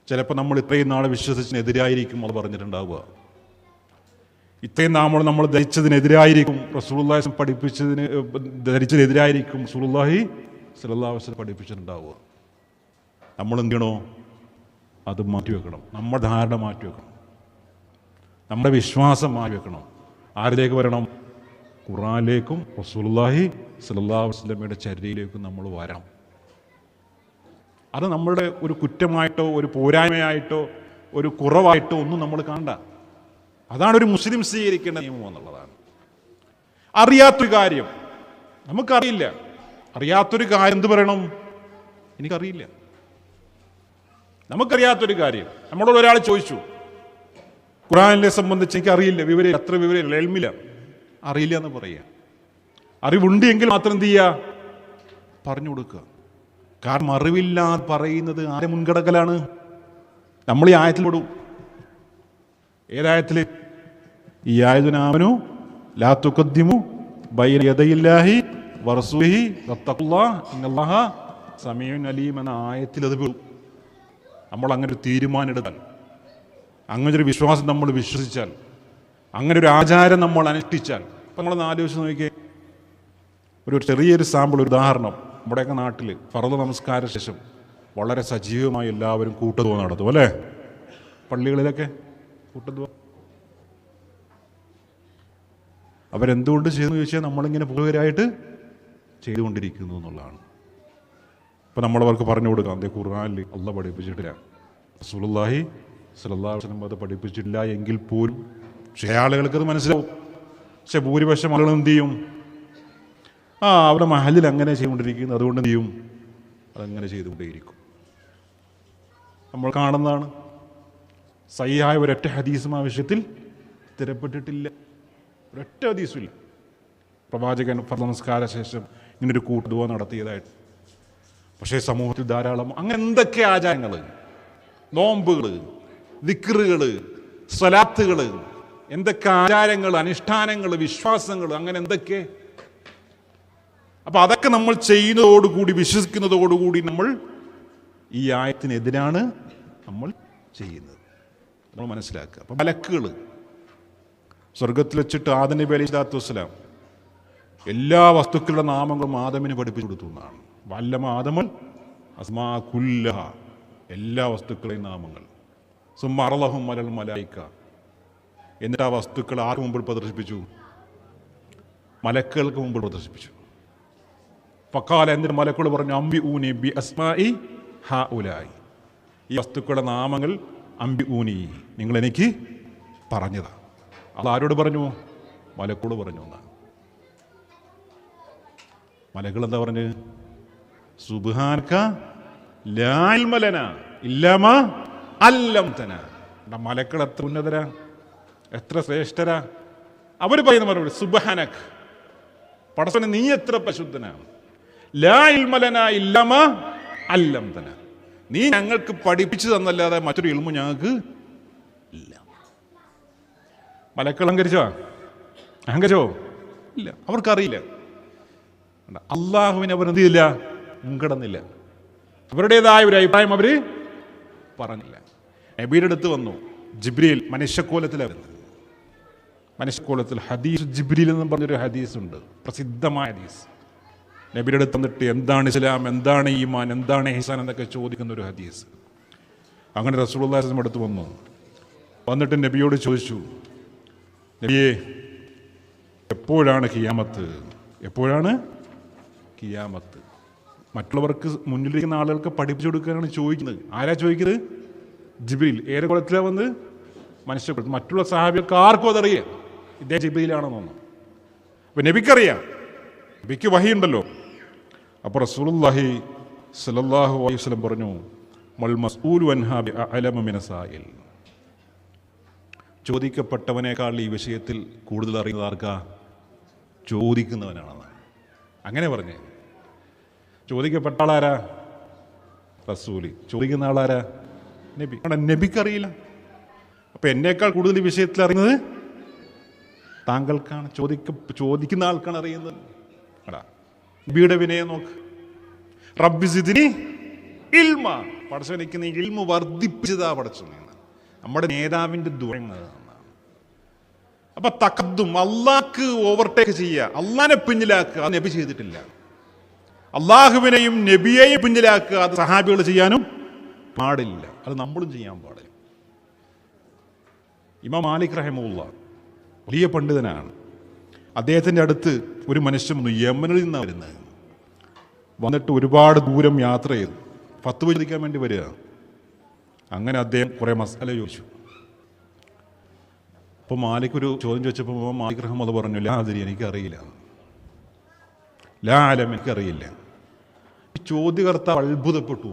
Speaker 1: ചിലപ്പോൾ നമ്മൾ ഇത്രയും നാൾ വിശ്വസിച്ചതിനെതിരായിരിക്കും അത് പറഞ്ഞിട്ടുണ്ടാവുക. ഇത്രയും നമ്മൾ ധരിച്ചതിനെതിരായിരിക്കും റസൂലുള്ളാഹി ധരിച്ചതിനെതിരായിരിക്കും റസൂലുള്ളാഹി സ്വല്ലല്ലാഹു അലൈഹി വസല്ലം പഠിപ്പിച്ചിട്ടുണ്ടാവുക. നമ്മൾ എന്ത് ചെയ്യണോ? അത് മാറ്റിവെക്കണം. നമ്മുടെ ധാരണ മാറ്റിവെക്കണം. നമ്മുടെ വിശ്വാസം മാറ്റിവെക്കണം. ആരിലേക്ക് വരണം? ഖുർആനിലേക്കും റസൂലുള്ളാഹി സ്വല്ലല്ലാഹു അലൈഹി വസല്ലമയുടെ ചര്യയിലേക്കും നമ്മൾ വരണം. അത് നമ്മളുടെ ഒരു കുറ്റമായിട്ടോ ഒരു പോരായ്മയായിട്ടോ ഒരു കുറവായിട്ടോ ഒന്നും നമ്മൾ കാണണ്ട. അതാണ് ഒരു മുസ്ലിം സ്വീകരിക്കേണ്ട നിയമം എന്നുള്ളതാണ്. അറിയാത്തൊരു കാര്യം നമുക്കറിയില്ല. അറിയാത്തൊരു കാര്യം എന്ത് പറയണം? എനിക്കറിയില്ല. നമുക്കറിയാത്തൊരു കാര്യം നമ്മളോട് ഒരാൾ ചോദിച്ചു, ഖുർആനിനെ സംബന്ധിച്ച് എനിക്കറിയില്ല, അത്ര വിവരമില്ല, എൽമില്ല, അറിയില്ല എന്ന് പറയുക. അറിവുണ്ട് എങ്കിൽ മാത്രം എന്ത് ചെയ്യുക? പറഞ്ഞു കൊടുക്കുക. കാരണം അറിവില്ലാതെ പറയുന്നത് ആരെ മുൻകടക്കലാണ്? നമ്മൾ ഈ ആയത്തിൽപ്പെടും. ഏതായത്തിൽ? ഈ ആയതുനാമനു ലാ തുഖദ്ദിമു ബൈന യദയില്ലാഹി വറസൂലിഹി വത്തഖുല്ലാഹ് ഇന്നല്ലാഹ സമീഉൻ അലീം എന്ന ആയത്തിൽ അത് പെടും. നമ്മൾ അങ്ങനെ ഒരു തീരുമാനം എടുത്താൽ, അങ്ങനെ ഒരു വിശ്വാസം നമ്മൾ വിശ്വസിച്ചാൽ, അങ്ങനെ ഒരു ആചാരം നമ്മൾ അനുഷ്ഠിച്ചാൽ, ഇപ്പം നമ്മളൊന്ന് ആലോചിച്ച് നോക്കിയേ. ഒരു ചെറിയൊരു സാമ്പിൾ, ഒരു ഉദാഹരണം. നമ്മുടെയൊക്കെ നാട്ടിൽ ഫർദ് നമസ്കാര ശേഷം വളരെ സജീവമായി എല്ലാവരും കൂട്ടതുവ നടത്തും അല്ലേ? പള്ളികളിലൊക്കെ കൂട്ടതുവ അവരെന്തുകൊണ്ട് ചെയ്യുന്നു ചോദിച്ചാൽ നമ്മളിങ്ങനെ പൂർവരായിട്ട് ചെയ്തുകൊണ്ടിരിക്കുന്നു എന്നുള്ളതാണ്. ഇപ്പം നമ്മളവർക്ക് പറഞ്ഞു കൊടുക്കാം, അതേ ഖുർആനിൽ അള്ളാഹ് പഠിപ്പിച്ചിട്ടില്ല, റസൂലുള്ളാഹി സ്വല്ലല്ലാഹു അലൈഹി വസല്ലം അത് പഠിപ്പിച്ചിട്ടില്ല എങ്കിൽ പോലും ചില ആളുകൾക്കത് മനസ്സിലാവും. പക്ഷെ ഭൂരിപക്ഷം ആളുകൾ എന്ത് ചെയ്യും? അവരുടെ മഹലിൽ അങ്ങനെ ചെയ്തുകൊണ്ടിരിക്കുന്നു, അതുകൊണ്ട് എന്ത് ചെയ്യും? അതങ്ങനെ ചെയ്തുകൊണ്ടേയിരിക്കും. നമ്മൾ കാണുന്നതാണ്. സഹിഹായ ഒരൊറ്റ ഹദീസും ആ വിഷയത്തിൽ സ്ഥിരപ്പെട്ടിട്ടില്ല. ഒരൊറ്റ ഹദീസുമില്ല പ്രവാചകൻ ഫർദ് നമസ്കാര ശേഷം ഇങ്ങനൊരു കൂട്ടുദുആ നടത്തിയതായിട്ട്. പക്ഷേ സമൂഹത്തിൽ ധാരാളം അങ്ങനെ എന്തൊക്കെ ആചാരങ്ങൾ, നോമ്പുകൾ, ദിക്റുകൾ, സ്വലാത്തുകൾ, എന്തൊക്കെ ആചാരങ്ങൾ, അനുഷ്ഠാനങ്ങൾ, വിശ്വാസങ്ങൾ, അങ്ങനെ എന്തൊക്കെ. അപ്പം അതൊക്കെ നമ്മൾ ചെയ്യുന്നതോടുകൂടി, വിശ്വസിക്കുന്നതോടുകൂടി നമ്മൾ ഈ ആയത്തിനെതിരാണ് നമ്മൾ ചെയ്യുന്നത്. നമ്മൾ മനസ്സിലാക്കുക. അപ്പം മലക്കുകൾ സ്വർഗത്തിൽ വെച്ചിട്ട് ആദം നബി അലൈഹി സ്വലാത്തു വസ്സലാം എല്ലാ വസ്തുക്കളുടെ നാമങ്ങളും ആദമിന് പഠിപ്പിച്ചു കൊടുത്തു എന്നാണ്. വല്ലമ ആദമൽ അസ്മാ കുല്ലഹ, എല്ലാ വസ്തുക്കളെയും നാമങ്ങൾ. സുമ്മ അറളഹും അലൽ മലായിക. എന്നിട്ട് ആ വസ്തുക്കൾ ആർക്ക് മുമ്പിൽ പ്രദർശിപ്പിച്ചു? മലക്കുകൾക്ക് മുമ്പിൽ പ്രദർശിപ്പിച്ചു. ഫഖാല, എന്നിട്ട് മലക്കുകൾ പറഞ്ഞു, അംബിഊനി ബി അസ്മാഇ ഹഉലായി. ഈ വസ്തുക്കളുടെ നാമങ്ങൾ അംബിഊനി, നിങ്ങൾ എനിക്ക് പറഞ്ഞതാ. അത് ആരോട് പറഞ്ഞു? മലക്കുകൾ പറഞ്ഞു എന്നാണ്. മലക്കുകൾ എന്താ പറഞ്ഞു? സുബ്ഹാനക ലാ ഇൽമ ലനാ ഇല്ലാ മാ അല്ലംതനാ. മലക്കുകൾ എത്ര ഉന്നതരാ, എത്ര ശ്രേഷ്ഠരാ. അവർ പറയുന്ന മറുപടി സുബ്ഹാനക, പടച്ചോനെ നീ എത്ര പരിശുദ്ധനാണ്. ലാ ഇൽമ ലനാ ഇല്ലാ മാ അല്ലംതനാ, നീ ഞങ്ങൾക്ക് പഠിപ്പിച്ചു തന്നല്ലാതെ മറ്റൊരു ഇൽമു ഞങ്ങൾക്ക് ഇല്ല. മലക്കുകൾ അഹങ്കരിച്ചോ? ഇല്ല, അവർക്കറിയില്ല. അള്ളാഹുവിനെ അവർ എന്ത് ചെയ്തില്ല? മുൻകടന്നില്ല. അവരുടേതായ ഒരു അഭിപ്രായം അവർ പറഞ്ഞില്ല. നബിയുടെ അടുത്ത് വന്നു ജിബ്രീൽ, മനുഷ്യക്കോലത്തിലാണ് വരുന്നത്. മനുഷ്യക്കോലത്തിൽ ഹദീസ് ജിബ്രീൽ എന്ന് പറഞ്ഞൊരു ഹദീസ് ഉണ്ട്, പ്രസിദ്ധമായ ഹദീസ്. നബിയുടെ അടുത്ത് വന്നിട്ട് എന്താണ് ഇസ്ലാം, എന്താണ് ഈമാൻ, എന്താണ് ഇഹ്സാൻ എന്നൊക്കെ ചോദിക്കുന്ന ഒരു ഹദീസ്. അങ്ങനെ റസൂലുള്ളാഹി സ്വല്ലല്ലാഹു അലൈഹി വസല്ലം അടുത്ത് വന്നിട്ട് നബിയോട് ചോദിച്ചു, നബിയേ, എപ്പോഴാണ് ഖിയാമത്ത്? എപ്പോഴാണ് ഖിയാമത്ത്? മറ്റുള്ളവർക്ക് മുന്നിലിരിക്കുന്ന ആളുകൾക്ക് പഠിപ്പിച്ചു കൊടുക്കാനാണ് ചോദിക്കുന്നത്. ആരാ ചോദിക്കുന്നത്? ജിബ്രീൽ. ഏറെ കുളത്തിലാണ് വന്ന് മനുഷ്യക്കുളത്ത്. മറ്റുള്ള സഹാബികൾക്ക് ആർക്കും അതറിയാം ഇദ്ദേഹം ജിബ്രീലാണെന്നൊന്നും. അപ്പം നബിക്കറിയാം, നബിക്ക് വഹിയുണ്ടല്ലോ. അപ്പോൾ റസൂലുള്ളാഹി സ്വല്ലല്ലാഹു അലൈഹി വസല്ലം പറഞ്ഞു, മൽ മസ്ഊലു അൻഹാ ബിഅഅലമ മിന സായിൽ. ചോദിക്കപ്പെട്ടവനേക്കാൾ ഈ വിഷയത്തിൽ കൂടുതൽ അറിയുന്നത് ആർക്കാ? ചോദിക്കുന്നവനാണെന്ന്. അങ്ങനെ പറഞ്ഞേ. ചോദിക്കപ്പെട്ട ആളാരാ? റസൂല്. ചോദിക്കുന്ന ആളാരാ? നബി. നബിക്കറിയില്ല. അപ്പം എന്നേക്കാൾ കൂടുതൽ ഈ വിഷയത്തിൽ അറിയുന്നത് താങ്കൾക്കാണ്, ചോദിക്കുന്ന ആൾക്കാണ് അറിയുന്നത്. അടാ, നബിയുടെ വിനയം നോക്ക്. റബ്ബി സിദ്നി ഇൽമ, പടച്ചോനിക്ക് നീ ഇൽമ വർദ്ധിപ്പിച്ചതാ പടച്ചോനെ. നമ്മുടെ നേതാവിൻ്റെ ദുരങ്ങളാണ്. അപ്പൊ തഖദ്ദും, അള്ളാഹ്ക്ക് ഓവർടേക്ക് ചെയ്യുക, അള്ളാഹിനെ പിന്നിലാക്കുക, അത് നബി ചെയ്തിട്ടില്ല. അള്ളാഹുവിനെയും നബിയെയും പിന്നിലാക്കുക, അത് സഹാബികൾ ചെയ്യാനും പാടില്ല. അത് നമ്മളും ചെയ്യാൻ പാടില്ല. ഇമാം മാലിക് റഹിമഹുല്ലാഹ് വലിയ പണ്ഡിതനാണ്. അദ്ദേഹത്തിൻ്റെ അടുത്ത് ഒരു മനുഷ്യൻ യമനിൽ നിന്നാണ് വരുന്നത്. വന്നിട്ട് ഒരുപാട് ദൂരം യാത്ര ചെയ്തു ഫത്വ ചോദിക്കാൻ വേണ്ടി വരിക. അങ്ങനെ അദ്ദേഹം കുറേ മസാല ചോദിച്ചു. അപ്പോൾ മാലിക് ഒരു ചോദ്യം ചോദിച്ചപ്പോൾ മാലിക് റഹ്മത്ത് പറഞ്ഞു, ലാ അതിരി, എനിക്കറിയില്ല. ലാ ആലം, എനിക്കറിയില്ല. ഈ ചോദ്യകർത്താവ് അത്ഭുതപ്പെട്ടു.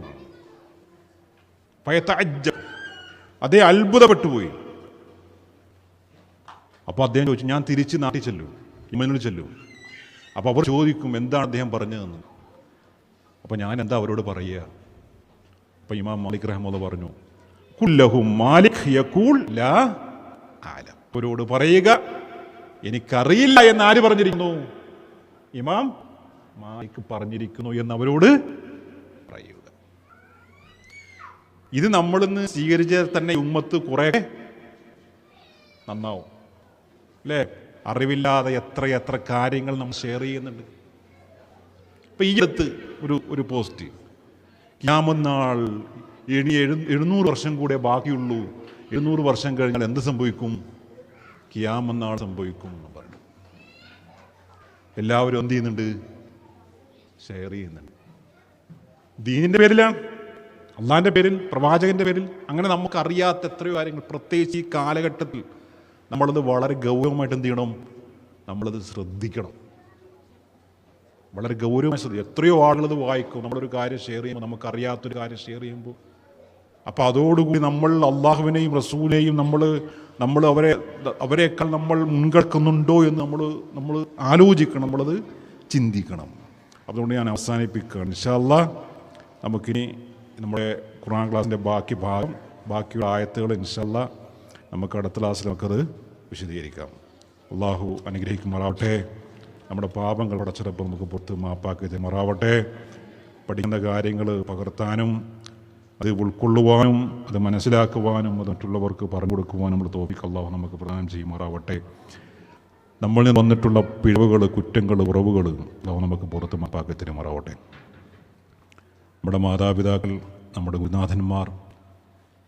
Speaker 1: അതേ അത്ഭുതപ്പെട്ടു പോയി. അപ്പോൾ അദ്ദേഹം ചോദിച്ചു, ഞാൻ തിരിച്ച് നാട്ടിൽ ചെല്ലും, യമനിൽ ചെല്ലും. അപ്പോൾ അവർ ചോദിക്കും എന്താണ് അദ്ദേഹം പറഞ്ഞതെന്ന്. അപ്പോൾ ഞാൻ എന്താ അവരോട് പറയുക? അപ്പോൾ ഇമാം മാലിക് റഹ്മത്ത് പറഞ്ഞു, കുല്ലഹും മാലിക് യഖൂൽ ലാ ആലം. അവരോട് പറയുക എനിക്കറിയില്ല എന്ന് ആര് പറഞ്ഞിരിക്കുന്നു? ഇമാം മാലിക് പറഞ്ഞിരിക്കുന്നു എന്ന് അവരോട് പറയുക. ഇത് നമ്മളിന്ന് സ്വീകരിച്ചാൽ തന്നെ ഉമ്മത്ത് കുറെ നന്നാവും അല്ലേ? അറിവില്ലാതെ എത്ര കാര്യങ്ങൾ നമ്മൾ ഷെയർ ചെയ്യുന്നുണ്ട്. ഇപ്പൊ ഈ അടുത്ത് ഒരു പോസ്റ്റ്, ഖിയാമത്ത് ഇനി 700 വർഷം കൂടെ ബാക്കിയുള്ളൂ, 700 വർഷം കഴിഞ്ഞാൽ എന്ത് സംഭവിക്കും? ഖിയാമത്ത് സംഭവിക്കും എന്ന് പറഞ്ഞു. എല്ലാവരും എന്ത് ചെയ്യുന്നുണ്ട്? ഷെയർ ചെയ്യുന്നുണ്ട്. ദീനിൻ്റെ പേരിലാണ്, അള്ളാഹിൻ്റെ പേരിൽ, പ്രവാചകൻ്റെ പേരിൽ. അങ്ങനെ നമുക്കറിയാത്ത എത്രയോ കാര്യങ്ങൾ, പ്രത്യേകിച്ച് ഈ കാലഘട്ടത്തിൽ നമ്മളത് വളരെ ഗൗരവമായിട്ട് എന്ത് ചെയ്യണം? നമ്മളത് ശ്രദ്ധിക്കണം. വളരെ ഗൗരവമായി ശ്രദ്ധിക്കും. എത്രയോ ആളുകളത് വായിക്കും. നമ്മളൊരു കാര്യം ഷെയർ ചെയ്യുമ്പോൾ, നമുക്കറിയാത്തൊരു കാര്യം ഷെയർ ചെയ്യുമ്പോൾ, അപ്പോൾ അതോടുകൂടി നമ്മൾ അള്ളാഹുവിനെയും റസൂലിനെയും നമ്മൾ അവരെക്കാൾ നമ്മൾ മുൻകടക്കുന്നുണ്ടോ എന്ന് നമ്മൾ ആലോചിക്കണം, നമ്മളത് ചിന്തിക്കണം. അതുകൊണ്ട് ഞാൻ അവസാനിപ്പിക്കുകയാണ്. ഇൻഷാ അല്ലാഹ് നമുക്കിനി നമ്മുടെ ഖുർആൻ ക്ലാസിൻ്റെ ബാക്കിയുള്ള ആയത്തുകൾ ഇൻഷാ അല്ലാഹ് നമുക്ക് അടുത്ത ക്ലാസ്സിൽ നമുക്കത് വിശദീകരിക്കാം. അള്ളാഹു അനുഗ്രഹിക്കുമാറാവട്ടെ. നമ്മുടെ പാപങ്ങൾ പടച്ചിടപ്പോൾ നമുക്ക് പുറത്ത് മാപ്പാക്കി തരുമാറാവട്ടെ. പഠിക്കുന്ന കാര്യങ്ങൾ പകർത്താനും അത് ഉൾക്കൊള്ളുവാനും അത് മനസ്സിലാക്കുവാനും അത് മറ്റുള്ളവർക്ക് പറഞ്ഞു കൊടുക്കുവാനും നമ്മുടെ തൗഫീഖ് അള്ളാഹു നമുക്ക് പ്രദാനം ചെയ്യുമാറാവട്ടെ. നമ്മളിൽ നിന്ന് വന്നിട്ടുള്ള പിഴവുകൾ, കുറ്റങ്ങൾ, കുറവുകൾ അള്ളാഹു നമുക്ക് പുറത്ത് മാപ്പാക്കി തരുമാറാവട്ടെ. നമ്മുടെ മാതാപിതാക്കൾ, നമ്മുടെ ഗുരുനാഥന്മാർ,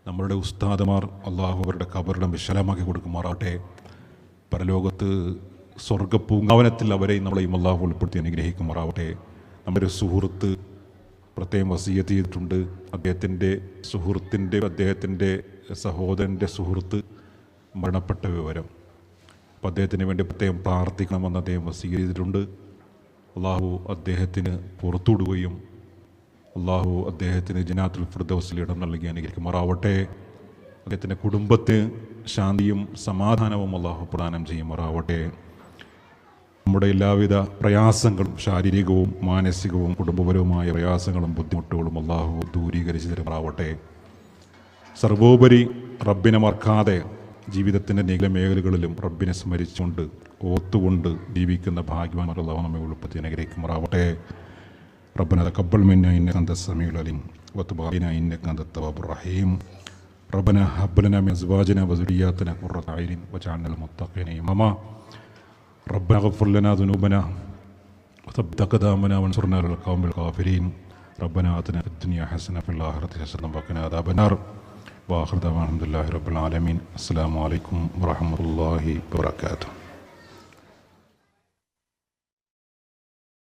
Speaker 1: നമ്മളുടെ ഉസ്താദമാർ അള്ളാഹു അവരുടെ ഖബറിടം വിശാലമാക്കി കൊടുക്കുമാറാവട്ടെ. പരലോകത്ത് സ്വർഗ്ഗപൂങ്കാവനത്തിൽ അവരെയും നമ്മളെയും അള്ളാഹു ഉൾപ്പെടുത്തി അനുഗ്രഹിക്കുമാറാവട്ടെ. നമ്മുടെ ഒരു സുഹൃത്ത് പ്രത്യേകം വസിയ്യത്ത് ചെയ്തിട്ടുണ്ട്. അദ്ദേഹത്തിൻ്റെ സഹോദരൻ്റെ സുഹൃത്ത് മരണപ്പെട്ട വിവരം, അപ്പോൾ അദ്ദേഹത്തിന് വേണ്ടി പ്രത്യേകം പ്രാർത്ഥിക്കണമെന്ന് അദ്ദേഹം വസിയ്യത്ത് ചെയ്തിട്ടുണ്ട്. അള്ളാഹു അദ്ദേഹത്തിന് പുറത്തുവിടുകയും അള്ളാഹു അദ്ദേഹത്തിന് ജന്നാത്തുൽ ഫിർദൗസിൽ ഇടം നൽകി അനുഗ്രഹിക്കുമാറാവട്ടെ. അദ്ദേഹത്തിൻ്റെ കുടുംബത്തിന് ശാന്തിയും സമാധാനവും അള്ളാഹു പ്രദാനം ചെയ്യുമാറാവട്ടെ. നമ്മുടെ എല്ലാവിധ പ്രയാസങ്ങളും ശാരീരികവും മാനസികവും കുടുംബപരവുമായ പ്രയാസങ്ങളും ബുദ്ധിമുട്ടുകളും അള്ളാഹു ദൂരീകരിച്ച് തരുമാറാവട്ടെ. സർവോപരി റബ്ബിനെ മറക്കാതെ ജീവിതത്തിൻ്റെ നികല മേഖലകളിലും റബ്ബിനെ സ്മരിച്ചുകൊണ്ട് ഓർത്തുകൊണ്ട് ജീവിക്കുന്ന ഭാഗ്യവാന്മാർ അള്ളാഹു നമ്മെ ഉൾപ്പെടുത്തി അനുഗ്രഹിക്കുമാറാവട്ടെ. ربنا تقبل منا إنك أنت السميع العليم وتب علينا إنك أنت التواب الرحيم. ربنا هب لنا من أزواجنا وذرياتنا قرة أعين واجعلنا للمتقين إماما. ربنا اغفر لنا ذنوبنا وثبت أقدامنا وانصرنا على القوم الكافرين. ربنا آتنا في الدنيا حسنة في الآخرة حسنة وقنا عذاب النار. وآخر دعوانا الحمد لله رب العالمين. السلام عليكم ورحمة الله وبركاته.